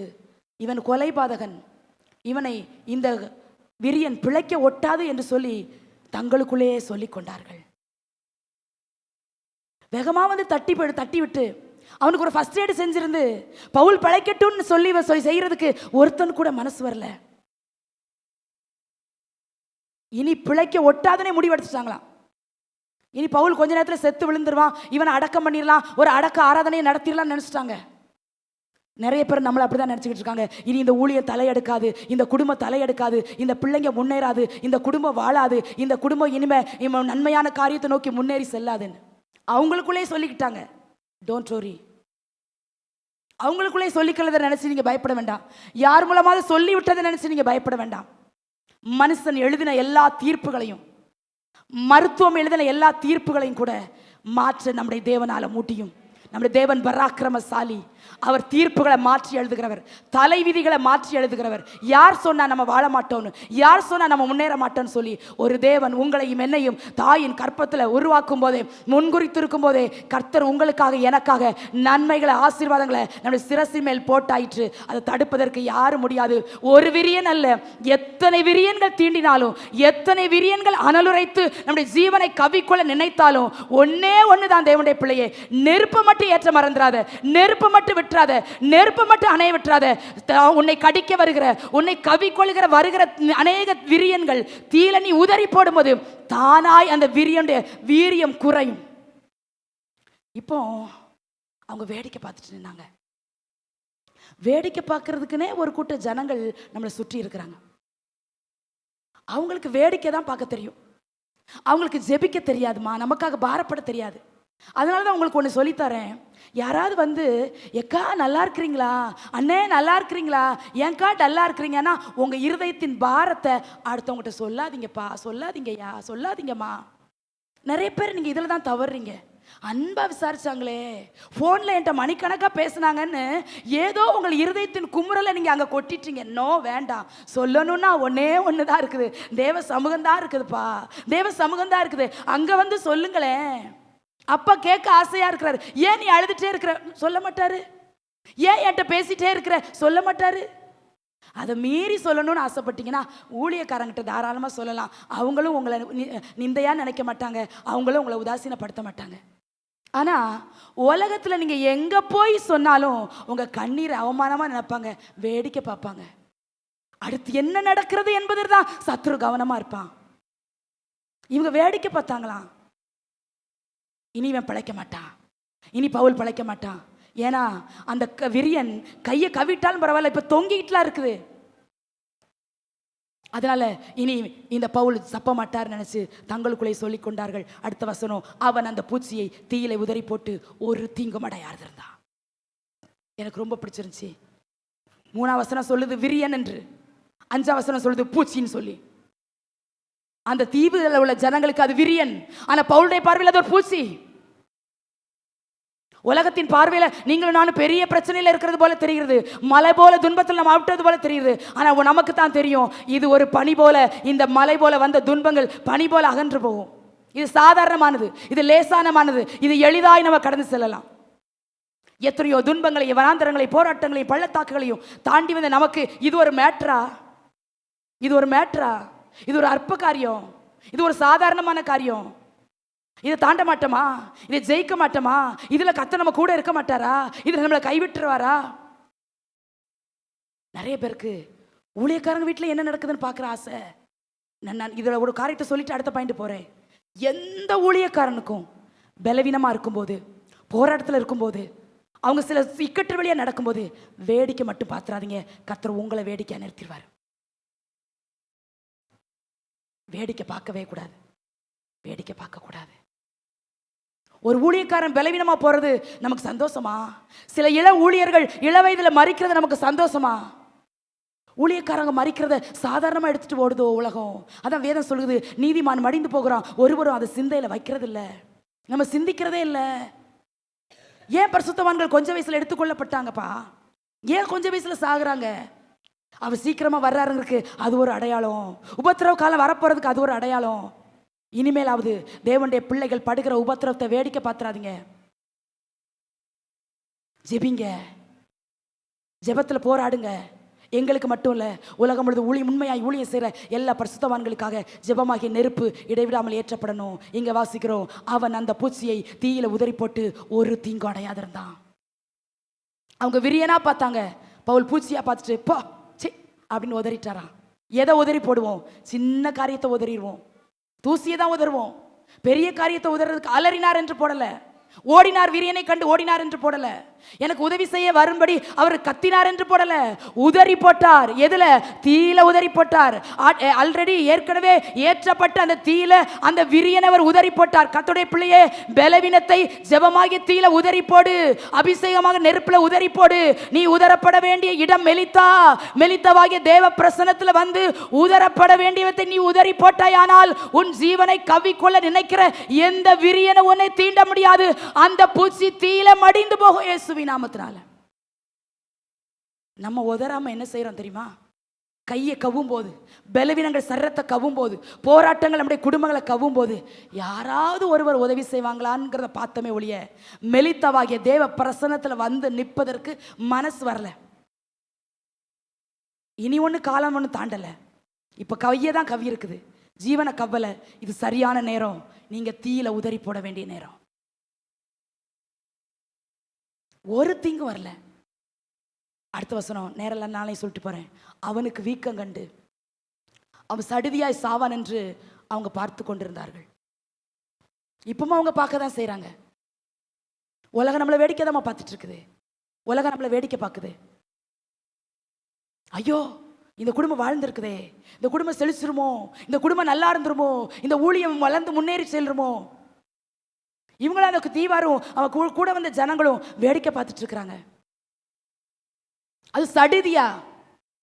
இவன் கொலைபாதகன், இவனை இந்த விரியன் பிழைக்க ஒட்டாது என்று சொல்லி தங்களுக்குள்ளேயே சொல்லிக் கொண்டார்கள். வேகமா வந்து தட்டி விட்டு அவனுக்கு ஒரு ஃபர்ஸ்ட் எய்டு செஞ்சிருந்து பவுல் பிழைக்கட்டும்னு சொல்லி செய்யறதுக்கு ஒருத்தன் கூட மனசு வரல. இனி பிழைக்க ஒட்டாதனே முடிவெடுத்துட்டாங்களாம். இனி பவுல் கொஞ்ச நேரத்தில் செத்து விழுந்துருவான், இவனை அடக்கம் பண்ணிடலாம், ஒரு அடக்க ஆராதனையை நடத்திடலாம் நினைச்சிட்டாங்க. நிறைய பேர் நம்மளை அப்படிதான் நினைச்சுக்கிட்டு இருக்காங்க. இனி இந்த ஊழியம் தலையெடுக்காது, இந்த குடும்பம் தலையெடுக்காது, இந்த பிள்ளைங்க முன்னேறாது, இந்த குடும்பம் வாழாது, இந்த குடும்பம் இனிமே நன்மையான காரியத்தை நோக்கி முன்னேறி செல்லாதுன்னு அவங்களுக்குள்ளே சொல்லிக்கிட்டாங்க. Don't worry. அவங்களுக்குள்ளே சொல்லிக்கிறத நினைச்சு நீங்க பயப்பட வேண்டாம். யார் மூலமாக சொல்லி விட்டதை நினைச்சு நீங்க பயப்பட வேண்டாம். மனுஷன் எழுதின எல்லா தீர்ப்புகளையும், மருத்துவம் எழுதின எல்லா தீர்ப்புகளையும் கூட மாற்ற நம்முடைய தேவனால முடியும். நம்முடைய தேவன் பராக்கிரமசாலி. அவர் தீர்ப்புகளை மாற்றி எழுதுகிறவர், தலை விதிகளை மாற்றி எழுதுகிறவர். யார் சொன்னா நம்ம வாழ மாட்டோம்னு, யார் சொன்னா நம்ம முன்னேற மாட்டோம்னு சொல்லி ஒரு தேவன் உங்களையும் என்னையும் தாயின் கற்பத்தில் உருவாக்கும் போதே, முன்குறித்திருக்கும் போதே கர்த்தர் உங்களுக்காக எனக்காக நன்மைகளை ஆசீர்வாதங்களை நம்முடைய சிரசின் மேல் போட்டாயிற்று. அதை தடுப்பதற்கு யாரும் முடியாது. ஒரு விரியன் அல்ல, எத்தனை விரியன்கள் தீண்டினாலும், எத்தனை விரியன்கள் அனலுரைத்து நம்முடைய ஜீவனை கவிக்கொள்ள நினைத்தாலும் ஒன்னே ஒண்ணுதான் தேவனுடைய பிள்ளையே, நெருப்பை மட்டும் ஏற்ற மறந்துடாத, நெருப்பை மட்டும் விட்டுறாத, நெருப்பை மட்டும் அணைய விட்டுறாத. உன்னை கடிக்க வருகிற, உன்னை கவிக்கொள்கிற வருகிற அநேக விரியன்கள் தீல நீ உதறி போடும்போது தானாய் அந்த விரியனுடைய வீரியம் குறையும். இப்போ அவங்க வேடிக்கை பார்த்துட்டு நின்னாங்க. வேடிக்கை பார்க்கறதுக்குன்னே ஒரு கூட்ட ஜனங்கள் நம்மளை சுற்றி இருக்கிறாங்க. அவங்களுக்கு வேடிக்கை தான் பார்க்க தெரியும், அவங்களுக்கு ஜெபிக்க தெரியாதுமா, நமக்காக பாரப்பட தெரியாது. அதனால தான் உங்களுக்கு ஒன்று சொல்லித்தரேன். யாராவது வந்து எக்கா நல்லா இருக்கிறீங்களா, அண்ணே நல்லா இருக்கிறீங்களா, ஏன்க்கா டல்லா இருக்கிறீங்கன்னா உங்கள் இருதயத்தின் பாரத்தை அடுத்தவங்ககிட்ட சொல்லாதீங்கப்பா, சொல்லாதீங்கய்யா, சொல்லாதீங்கம்மா. நிறைய பேர் நீங்கள் இதில் தான் தவறுறீங்க. அன்பா விசாரிச்சாங்களே, ஃபோனில் என்கிட்ட மணிக்கணக்காக பேசுனாங்கன்னு ஏதோ உங்கள் இருதயத்தின் குமுறலை நீங்கள் அங்கே கொட்டிட்டீங்க. நோ, வேண்டாம். சொல்லணும்னா ஒன்னே ஒன்று தான் இருக்குது, தேவ சமூகம்தான் இருக்குதுப்பா, தேவ சமூகம்தான் இருக்குது. அங்கே வந்து சொல்லுங்களேன். அப்பா கேட்க ஆசையா இருக்கிறாரு. ஏன் நீ அழுதுட்டே இருக்கிற சொல்ல மாட்டாரு, ஏன் என்கிட்ட பேசிட்டே இருக்கிற சொல்ல மாட்டாரு. அதை மீறி சொல்லணும்னு ஆசைப்பட்டீங்கன்னா ஊழியக்காரங்கிட்ட தாராளமாக சொல்லலாம். அவங்களும் உங்களை நிந்தையா நினைக்க மாட்டாங்க, அவங்களும் உங்களை உதாசீனப்படுத்த மாட்டாங்க. ஆனால் உலகத்தில் நீங்கள் எங்கே போய் சொன்னாலும் உங்கள் கண்ணீரை அவமானமாக நினைப்பாங்க, வேடிக்கை பார்ப்பாங்க. அடுத்து என்ன நடக்கிறது என்பதில் தான் சத்துரு கவனமாக இருப்பான். இவங்க வேடிக்கை பார்த்தாங்களாம். இனி இவன் பிழைக்க மாட்டான், இனி பவுல் பிழைக்க மாட்டான். ஏன்னா அந்த விரியன் கையை கவிட்டாலும் பரவாயில்ல, இப்ப தொங்கிட்டுலாம் இருக்குது. அதனால இனி இந்த பவுல் சப்ப மாட்டார் நினைச்சு தங்களுக்குள்ளே சொல்லிக் கொண்டார்கள். அடுத்த வசனம், அவன் அந்த பூச்சியை தீயில உதறி போட்டு ஒரு தீங்கும் அடையாது இருந்தான். எனக்கு ரொம்ப பிடிச்சிருந்துச்சு. 3ஆம் வசனம் சொல்லுது விரியன் என்று, 5ஆம் வசனம் சொல்லுது பூச்சின்னு சொல்லி. அந்த தீவுல உள்ள ஜனங்களுக்கு அது விரியன், ஆனா பவுலுடைய பார்வையில் அது ஒரு பூச்சி. உலகத்தின் பார்வையில நீங்களும் நானும் பெரிய பிரச்சனையில இருக்கிறது போல தெரிகிறது, மலை போல துன்பத்தில் நம்ம அவிட்டது போல தெரியுது. ஆனா நமக்கு தான் தெரியும், இது ஒரு பனி போல, இந்த மலை போல வந்த துன்பங்கள் பனி போல அகன்று போகும். இது சாதாரணமானது, இது லேசானமானது, இது எளிதாய் நம்ம கடந்து செல்லலாம். எத்தனையோ துன்பங்களையும் வனாந்தரங்களையும் போராட்டங்களையும் பள்ளத்தாக்குகளையும் தாண்டி வந்த நமக்கு இது ஒரு மேட்ரா? இது ஒரு மேட்ரா? இது ஒரு அற்ப காரியம், இது ஒரு சாதாரணமான காரியம். இதை தாண்ட மாட்டோமா? இதை ஜெயிக்க மாட்டோமா? இதுல கர்த்தர் நம்ம கூட இருக்க மாட்டாரா? இதுல நம்மளை கைவிட்டுருவாரா? நிறைய பேருக்கு ஊழியக்காரங்க வீட்டில் என்ன நடக்குதுன்னு பார்க்குற ஆசை. நான் இதில் ஒரு காரியத்தை சொல்லிட்டு அடுத்த பாயிண்ட் போகிறேன். எந்த ஊழியக்காரனுக்கும் பலவீனமாக இருக்கும்போது, போராட்டத்தில் இருக்கும்போது, அவங்க சில இக்கட்டு வழியாக நடக்கும்போது வேடிக்கை மட்டும் பார்த்துறாதீங்க. கர்த்தர் உங்களை வேடிக்கை நிறுத்திடுவார். வேடிக்கை பார்க்கவே கூடாது, வேடிக்கை பார்க்கக்கூடாது. ஒரு ஊழியக்காரன் பலவீனமா போறது நமக்கு சந்தோஷமா? சில இள ஊழியர்கள் இள வயதுல மறிக்கிறது நமக்கு சந்தோஷமா? ஊழியக்காரங்க மறிக்கிறத சாதாரணமா எடுத்துட்டு ஓடுதோ உலகம். அதான் வேதம் சொல்லுது, நீதிமான் மடிந்து போகிறான், ஒருவரும் அதை சிந்தையில வைக்கிறது இல்லை. நம்ம சிந்திக்கிறதே இல்லை. ஏன் பரிசுத்தவான்கள் கொஞ்ச வயசுல எடுத்துக்கொள்ளப்பட்டாங்கப்பா? ஏன் கொஞ்ச வயசுல சாகுறாங்க? அவர் சீக்கிரமா வர்றாருங்கிறதுக்கு அது ஒரு அடையாளம், உபத்திரவ காலம் வரப்போறதுக்கு அது ஒரு அடையாளம். இனிமேலாவது தேவனுடைய பிள்ளைகள் படுகிற உபத்திரவத்தை வேடிக்கை பார்த்துறாதீங்க. ஜெபிங்க, ஜெபத்துல போராடுங்க. எங்களுக்கு மட்டும் இல்ல, உலகம் முழுது உண்மையாய் ஊழியம் செய்கிற எல்லா பரிசுத்தவான்களுக்காக ஜெபமாகிய நெருப்பு இடைவிடாமல் ஏற்றப்படணும். இங்க வாசிக்கிறோம், அவன் அந்த பூச்சியை தீயில உதறி போட்டு ஒரு தீங்கு அடையாது இருந்தான். அவங்க விரியனா பார்த்தாங்க, பவுல் பூச்சியா பார்த்துட்டு போ சி அப்படின்னு உதறிட்டாராம். எதை உதறி போடுவோம்? சின்ன காரியத்தை உதறிடுவோம், தூசியை தான் உதறுவோம். பெரிய காரியத்தை உதறதுக்கு அலறினார் என்று போடல, ஓடினார், வீரியனை கண்டு ஓடினார் என்று போடல, எனக்கு உதவி செய்ய வரும்படி அவர் கத்தினார் என்று போடல, உதறி போட்டார். எதுல? தீயில உதறி போட்டார். ஆல்ரெடி ஏற்கனவே ஏற்றப்பட்ட அந்த தீயில அந்த விரியனை அவர் உதறி போட்டார். கர்த்தருடைய பிள்ளையே, பலவீனத்தை ஜெபமாகி தீயில உதறி போடு, அபிஷேகமாக நெருப்புல உதறி போடு. நீ உதரப்பட வேண்டிய இடம் மெலித்தா, மெலித்தவாகிய தேவ பிரசன்னத்துல வந்து உதரப்பட வேண்டியவத்தை நீ உதறி போட்டாயானால் உன் ஜீவனை கவ்விக்கொள்ள நினைக்கிற எந்த விரியனை உன்னை தீண்ட முடியாது. அந்த பூச்சி தீயில மடிந்து போகும் இயேசுவின் நாமத்தினால. நம்ம உதறாம என்ன செய்யறோம் தெரியுமா? கையை கவும் போது, பலவீனங்கள் சரத்தை கவும் போது, போராட்டங்கள் நம்முடைய குடும்பங்களை கவும் போது யாராவது ஒருவர் உதவி செய்வாங்களான்ங்கிறத பார்த்தமே ஒழிய மெலித்தவாகிய தேவ பிரசன்னத்தில் வந்து நிற்பதற்கு மனசு வரல. இனி ஒன்று காலம் ஒன்று தாண்டல, இப்போ கையை தான் கவி இருக்குது, ஜீவனை கவ்வலை. இது சரியான நேரம், நீங்க தீயில உதறி போட வேண்டிய நேரம். ஒரு தீங்கு வரல. அடுத்த வசனம் நேரில் நாளை சொல்லிட்டு போறேன். அவனுக்கு வீக்கம் கண்டு அவன் சடுதியாய் சாவான் என்று அவங்க பார்த்து கொண்டிருந்தார்கள். இப்பவும் அவங்க பார்க்க தான் செய்யறாங்க. உலகம் நம்மளை வேடிக்கை தான் பார்த்துட்டு இருக்குது. உலகம் நம்மளை வேடிக்கை பார்க்குது. ஐயோ, இந்த குடும்பம் வாழ்ந்திருக்குதே, இந்த குடும்பம் செழிச்சிருமோ, இந்த குடும்பம் நல்லா இருந்துருமோ, இந்த ஊழியம் வளர்ந்து முன்னேறி செல்லுமோ. இவங்களும் அந்த தீவாரும் அவன் கூட வந்த ஜனங்களும் வேடிக்கை பார்த்துட்டு இருக்கிறாங்க. அது சடுதியா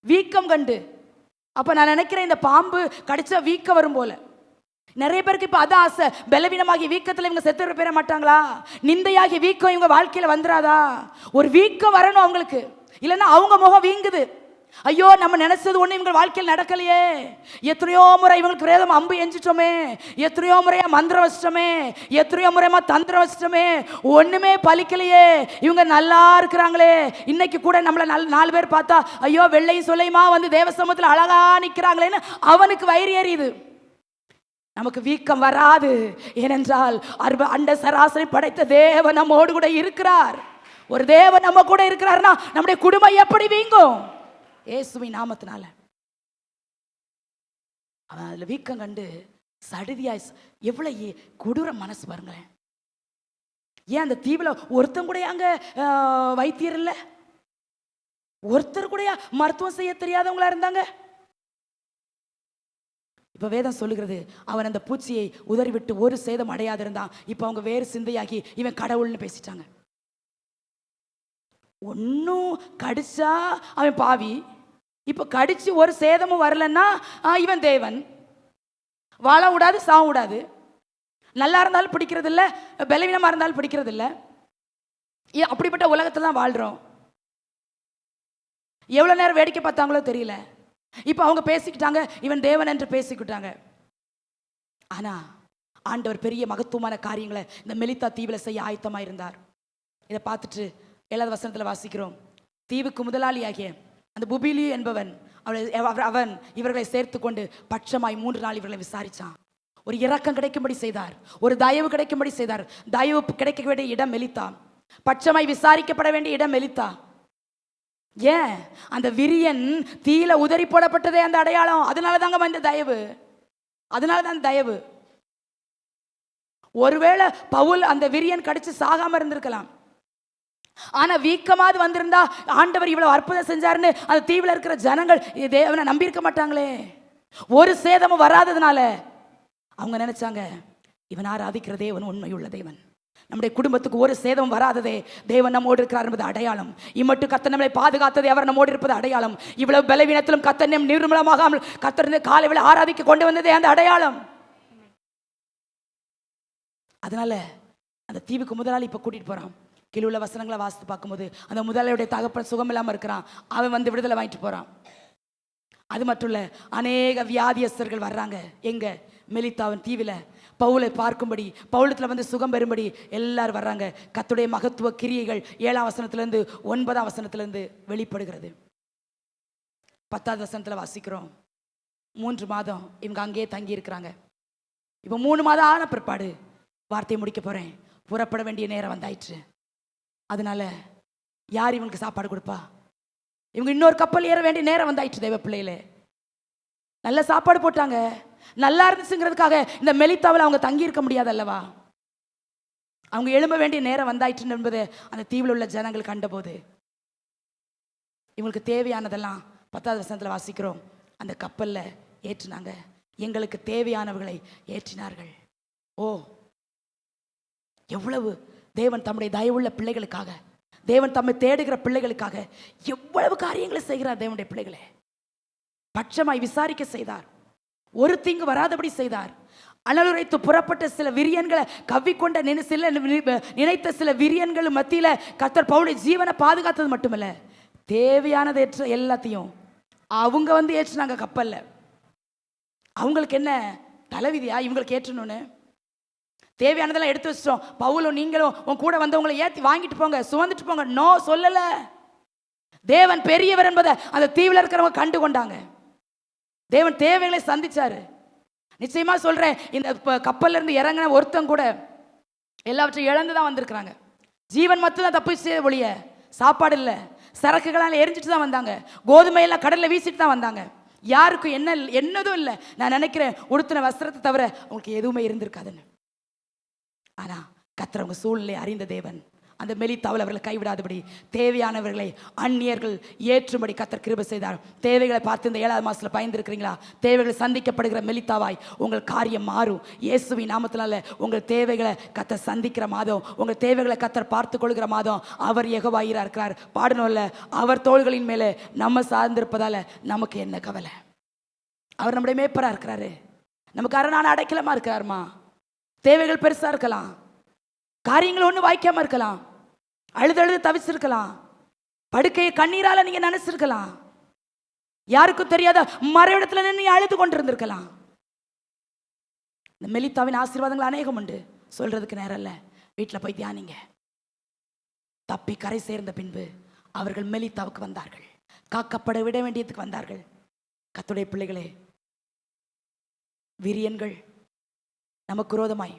வீக்கம் கண்டு. அப்ப நான் நினைக்கிறேன், இந்த பாம்பு கடிச்சா வீக்கம் வரும் போல நிறைய பேருக்கு இப்ப அதான் ஆசை. பலவீனமாகி வீக்கத்துல இவங்க செத்து பெற மாட்டாங்களா? நிந்தையாகி வீக்கம் இவங்க வாழ்க்கையில வந்துராதா? ஒரு வீக்கம் வரணும் அவங்களுக்கு, இல்லைன்னா அவங்க முகம் வீங்குது. ஐயோ, நம்ம நினைச்சது ஒண்ணு இவங்க வாழ்க்கையில் நடக்கலையே. எத்தனையோ முறை இவங்களுக்கு வேதம் அம்பு எஞ்சிட்டோமே, எத்தனையோ முறையா மந்திரம் வச்சிட்டோமே, எத்தனையோ முறையமா தந்திரம் வச்சிட்டோமே, ஒண்ணுமே பலிக்கலையே. இவங்க நல்லா இருக்கிறாங்களே. இன்னைக்கு கூட நம்மள 4 பேர் பார்த்தா ஐயோ வெள்ளையும் சொல்லையுமா வந்து தேவ சமூகத்தில் அழகா நிற்கிறாங்களேன்னு அவனுக்கு வயிறு எறியுது. நமக்கு வீக்கம் வராது. ஏனென்றால் அண்ட சராசரி படைத்த தேவன் நம்மோடு கூட இருக்கிறார். ஒரு தேவன் நம்ம கூட இருக்கிறார்னா நம்முடைய குடும்பம் எப்படி வீங்கும்? இயேசுவின் நாமத்தினால. அவன் அதுல வீக்கம் கண்டு சடுதியாய், எவ்வளவு கொடூர மனசு பாருங்களேன். ஏன் அந்த தீவில் ஒருத்தன் கூட அங்க வைத்தியர் இல்லை, ஒருத்தர் கூட மருத்துவம் செய்ய தெரியாதவங்களா இருந்தாங்க. இப்ப வேதம் சொல்லுகிறது, அவன் அந்த பூச்சியை உதறிவிட்டு ஒரு சேதம் அடையாது இருந்தான். இப்ப அவங்க வேறு சிந்தையாகி இவன் கடவுள்னு பேசிட்டாங்க. ஒன்னும் கடிச்சா அவன் பாவி, இப்ப கடிச்சு ஒரு சேதமும் வரலன்னா இவன் தேவன். வாழ விடாது, சாவ விடாது. நல்லா இருந்தாலும் பிடிக்கிறது இல்லை, பலவீனமா இருந்தாலும் பிடிக்கிறது இல்லை. அப்படிப்பட்ட உலகத்துல தான் வாழ்றோம். எவ்வளவு நேரம் வேடிக்கை பார்த்தாங்களோ தெரியல. இப்ப அவங்க பேசிக்கிட்டாங்க, இவன் தேவன் என்று பேசிக்கிட்டாங்க. ஆனா ஆண்டவர் பெரிய மகத்துவமான காரியங்களை இந்த மெலித்தா தீவில் செய்ய ஆயத்தமா இருந்தார். இதை பார்த்துட்டு 7வது வசனத்துல வாசிக்கிறோம், தீவுக்கு முதலாளியாகிய அந்த புபிலி என்பவன் அவன் இவர்களை சேர்த்து கொண்டு பட்சமாய் 3 நாள் இவர்களை விசாரிச்சான். ஒரு இரக்கம் கிடைக்கும்படி செய்தார், ஒரு தயவு கிடைக்கும்படி செய்தார். தயவு கிடைக்க வேண்டிய இடம் மெலித்தா, பட்சமாய் விசாரிக்கப்பட வேண்டிய இடம் மெலித்தா. ஏன்? அந்த விரியன் தீயில உதறி போடப்பட்டதே அந்த அடையாளம். அதனால தாங்க இந்த தயவு, அதனாலதான் தயவு. ஒருவேளை பவுல் அந்த விரியன் கடிச்சு சாகாம இருந்திருக்கலாம், ஆனா வீக்கமாவது வந்திருந்தா ஆண்டவர் இவ்வளவு அற்புதம் செஞ்சாருன்னு அந்த தீவில் இருக்கிற ஜனங்கள் தேவனை நம்பியிருக்க மாட்டாங்களே. ஒரு சேதமும் வராததுனால அவங்க நினைச்சாங்க, இவன் ஆராதிக்கிற தேவன் உண்மையுள்ள தேவன், நம்முடைய குடும்பத்துக்கு ஒரு சேதம் வராததே தேவன் நம்மோடு இருக்கிறார் என்பது அடையாளம். இம்மட்டு கர்த்தர் நம்மளை பாதுகாத்ததே அவர் நம்மோடு இருப்பது அடையாளம். இவ்வளவு பலவீனத்திலும் கர்த்தர் நிர்மூலமாகாமல் கர்த்தர் காலையில் ஆராதிக்க கொண்டு வந்ததே அந்த அடையாளம். அதனால அந்த தீவுக்கு முதலாளி இப்ப கூட்டிட்டு போறான். கீழே உள்ள வசனங்களை வாசித்து பார்க்கும்போது அந்த முதலாளியுடைய தகப்பன் சுகம் இல்லாம இருக்கிறான், அவன் வந்து விடுதலை வாங்கிட்டு போறான். அது மட்டும் இல்ல, அநேக வியாதியஸ்தர்கள் வர்றாங்க. எங்க? மெலித்தாவின் தீவில பவுலை பார்க்கும்படி, பவுலத்துல வந்து சுகம் பெறும்படி எல்லாரும் வர்றாங்க. கர்த்தருடைய மகத்துவ கிரியைகள் 7ஆம் வசனத்திலிருந்து 9ஆம் வசனத்திலிருந்து வெளிப்படுகிறது. 10வது வசனத்துல வாசிக்கிறோம், 3 மாதம் இவங்க அங்கேயே தங்கி இருக்கிறாங்க. இப்ப 3 மாதம் ஆன பிற்பாடு வார்த்தையை முடிக்க போறேன், புறப்பட வேண்டிய நேரம் வந்தாயிற்று. அதனால யார் இவங்களுக்கு சாப்பாடு கொடுப்பா? இவங்க இன்னொரு கப்பல் ஏற வேண்டிய நேரம் வந்தாயிற்று. தேவ பிள்ளைகளே, நல்ல சாப்பாடு போட்டாங்க, நல்லா இருந்துச்சுங்கிறதுக்காக இந்த மெலித்தாவில் அவங்க தங்கி இருக்க முடியாது அல்லவா? அவங்க எழும்ப வேண்டிய நேரம் வந்தாயிற்று என்பது அந்த தீவில் உள்ள ஜனங்கள் கண்டபோது இவங்களுக்கு தேவையானதெல்லாம் 10வது வசனத்தில் வாசிக்கிறோம், அந்த கப்பல்ல ஏற்றினாங்க. எங்களுக்கு தேவையானவர்களை ஏற்றினார்கள். ஓ, எவ்வளவு தேவன் தம்முடைய தயவுள்ள பிள்ளைகளுக்காக, தேவன் தம்மை தேடுகிற பிள்ளைகளுக்காக எவ்வளவு காரியங்களை செய்கிறார். தேவனுடைய பிள்ளைகளே, பட்சமாய் விசாரிக்க செய்தார், ஒரு தீங்கு வராதபடி செய்தார். அனலுரைத்து புறப்பட்ட சில விரியன்களை கவ்விக்கொண்ட நினைத்த சில விரியன்கள் மத்தியில கர்த்தர் பவுலுடைய ஜீவனை பாதுகாத்தது மட்டுமல்ல, தேவையானது ஏற்ற எல்லாத்தையும் அவங்க வந்து ஏற்றினாங்க கப்பல்ல. அவங்களுக்கு என்ன தலைவிதியா இவங்களுக்கு ஏற்றணும்னு? தேவையானதெல்லாம் எடுத்து வச்சிட்டோம், பவுலும் நீங்களும் உன் கூட வந்தவங்களை ஏற்றி வாங்கிட்டு போங்க, சுமந்துட்டு போங்க. நோ, சொல்லல. தேவன் பெரியவர் என்பதை அந்த தீவில் இருக்கிறவங்க கண்டு கொண்டாங்க. தேவன் தேவைகளை சந்திச்சாரு. நிச்சயமா சொல்றேன், இந்த கப்பல்ல இருந்து இறங்கின ஒருத்தன் கூட எல்லாவற்றையும் இழந்துதான் வந்திருக்கிறாங்க. ஜீவன் மட்டும் தான் தப்பிச்சு ஒழிய சாப்பாடு இல்லை, சரக்குகளால் எரிஞ்சிட்டு தான் வந்தாங்க, கோதுமையெல்லாம் கடல்ல வீசிட்டு தான் வந்தாங்க. யாருக்கும் என்னதும் இல்லை. நான் நினைக்கிறேன் உடுத்தின வஸ்திரத்தை தவிர அவங்களுக்கு எதுவுமே இருந்திருக்காதுன்னு. ஆனா கர்த்தர் அவங்க சூழ்நிலை அறிந்த தேவன் அந்த மெலித்தாவில் அவர்களை கைவிடாதபடி தேவையானவர்களை அந்நியர்கள் ஏற்றும்படி கர்த்தர் கிருபை செய்தார். தேவைகளை பார்த்து இந்த 7வது மாசத்துல பயந்துருக்கிறீங்களா? தேவைகள் சந்திக்கப்படுகிற மெலித்தாவாய் உங்கள் காரியம் மாறும். இயேசுவின் நாமத்தினால உங்கள் தேவைகளை கர்த்தர் சந்திக்கிற மாதம், உங்கள் தேவைகளை கர்த்தர் பார்த்து கொள்கிற மாதம். அவர் யெகோவாயிரா இருக்கிறார். பாடணும்ல, அவர் தோள்களின் மேலே நம்ம சார்ந்திருப்பதால நமக்கு என்ன கவலை? அவர் நம்முடைய மேய்ப்பரா இருக்கிறாரு, நமக்கு அரணான அடைக்கலமா இருக்கிறாருமா. தேவைகள் பெருசா இருக்கலாம், காரியங்கள் ஒண்ணு வாய்க்காம இருக்கலாம், அழுது தவிச்சிருக்கலாம், படுக்கையை கண்ணீரால நீங்க நினைச்சிருக்கலாம், யாருக்கும் தெரியாத மறைவிடத்துல நீ அழுது கொண்டிருந்திருக்கலாம். இந்த மெலித்தாவின் ஆசீர்வாதங்கள் அநேகம் உண்டு, சொல்றதுக்கு நேரம் இல்ல. வீட்டில் போய் தியானிங்க. தப்பி கரை சேர்ந்த பின்பு அவர்கள் மெலித்தாவுக்கு வந்தார்கள், காக்கப்பட விட வேண்டியதுக்கு வந்தார்கள். கர்த்தருடைய பிள்ளைகளே, விரியன்கள் நமக்கு விரோதமாய்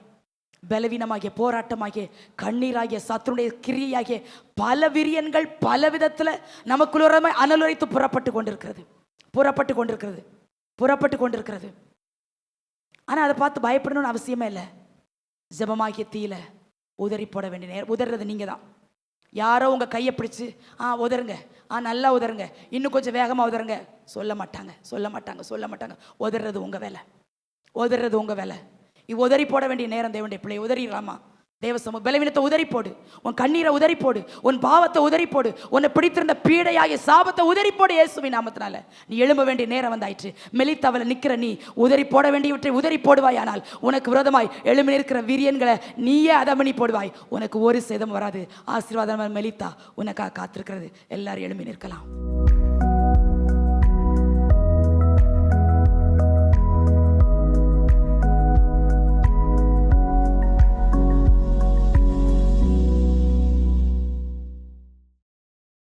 பலவீனமாகிய போராட்டமாகிய கண்ணீராகிய சத்துருடைய கிரியையாகிய பல விரியன்கள் பல விதத்துல நமக்குள்ள அனலுரைத்து புறப்பட்டு கொண்டிருக்கிறது. ஆனா அதை பார்த்து பயப்படணும்னு அவசியமே இல்லை. ஜெபமாகிய தீயில உதறி போட வேண்டிய நேரம். உதறது நீங்கள் தான். யாரோ உங்கள் கையை பிடிச்சி உதருங்க, நல்லா உதருங்க, இன்னும் கொஞ்சம் வேகமாக உதருங்க சொல்ல மாட்டாங்க. உதறது உங்கள் வேலை, உதறது உங்கள் வேலை. உதறி போட வேண்டிய நேரம் தேவனுடைய பிள்ளை. உதறிடலாமா? தேவ சமூக பலவீனத்தை உதறி போடு, உன் கண்ணீரை உதறி போடு, உன் பாவத்தை உதறி போடு, உன்னை பிடித்திருந்த பீடையாகிய சாபத்தை உதறி போடு இயேசுவின் நாமத்தினால. நீ எழும்ப வேண்டிய நேரம் வந்தாயிற்று. மெலித்தாவல நிற்கிற நீ உதறி போட வேண்டியவற்றை உதறி போடுவாய். ஆனால் உனக்கு விரோதமாய் எழும்பி நிற்கிற வீரியன்களை நீயே அதமணி போடுவாய். உனக்கு ஒரு சேதம் வராது. ஆசீர்வாதம் மெலித்தா உனக்காக காத்திருக்கிறது. எல்லாரும் எழும்பி நிற்கலாம்.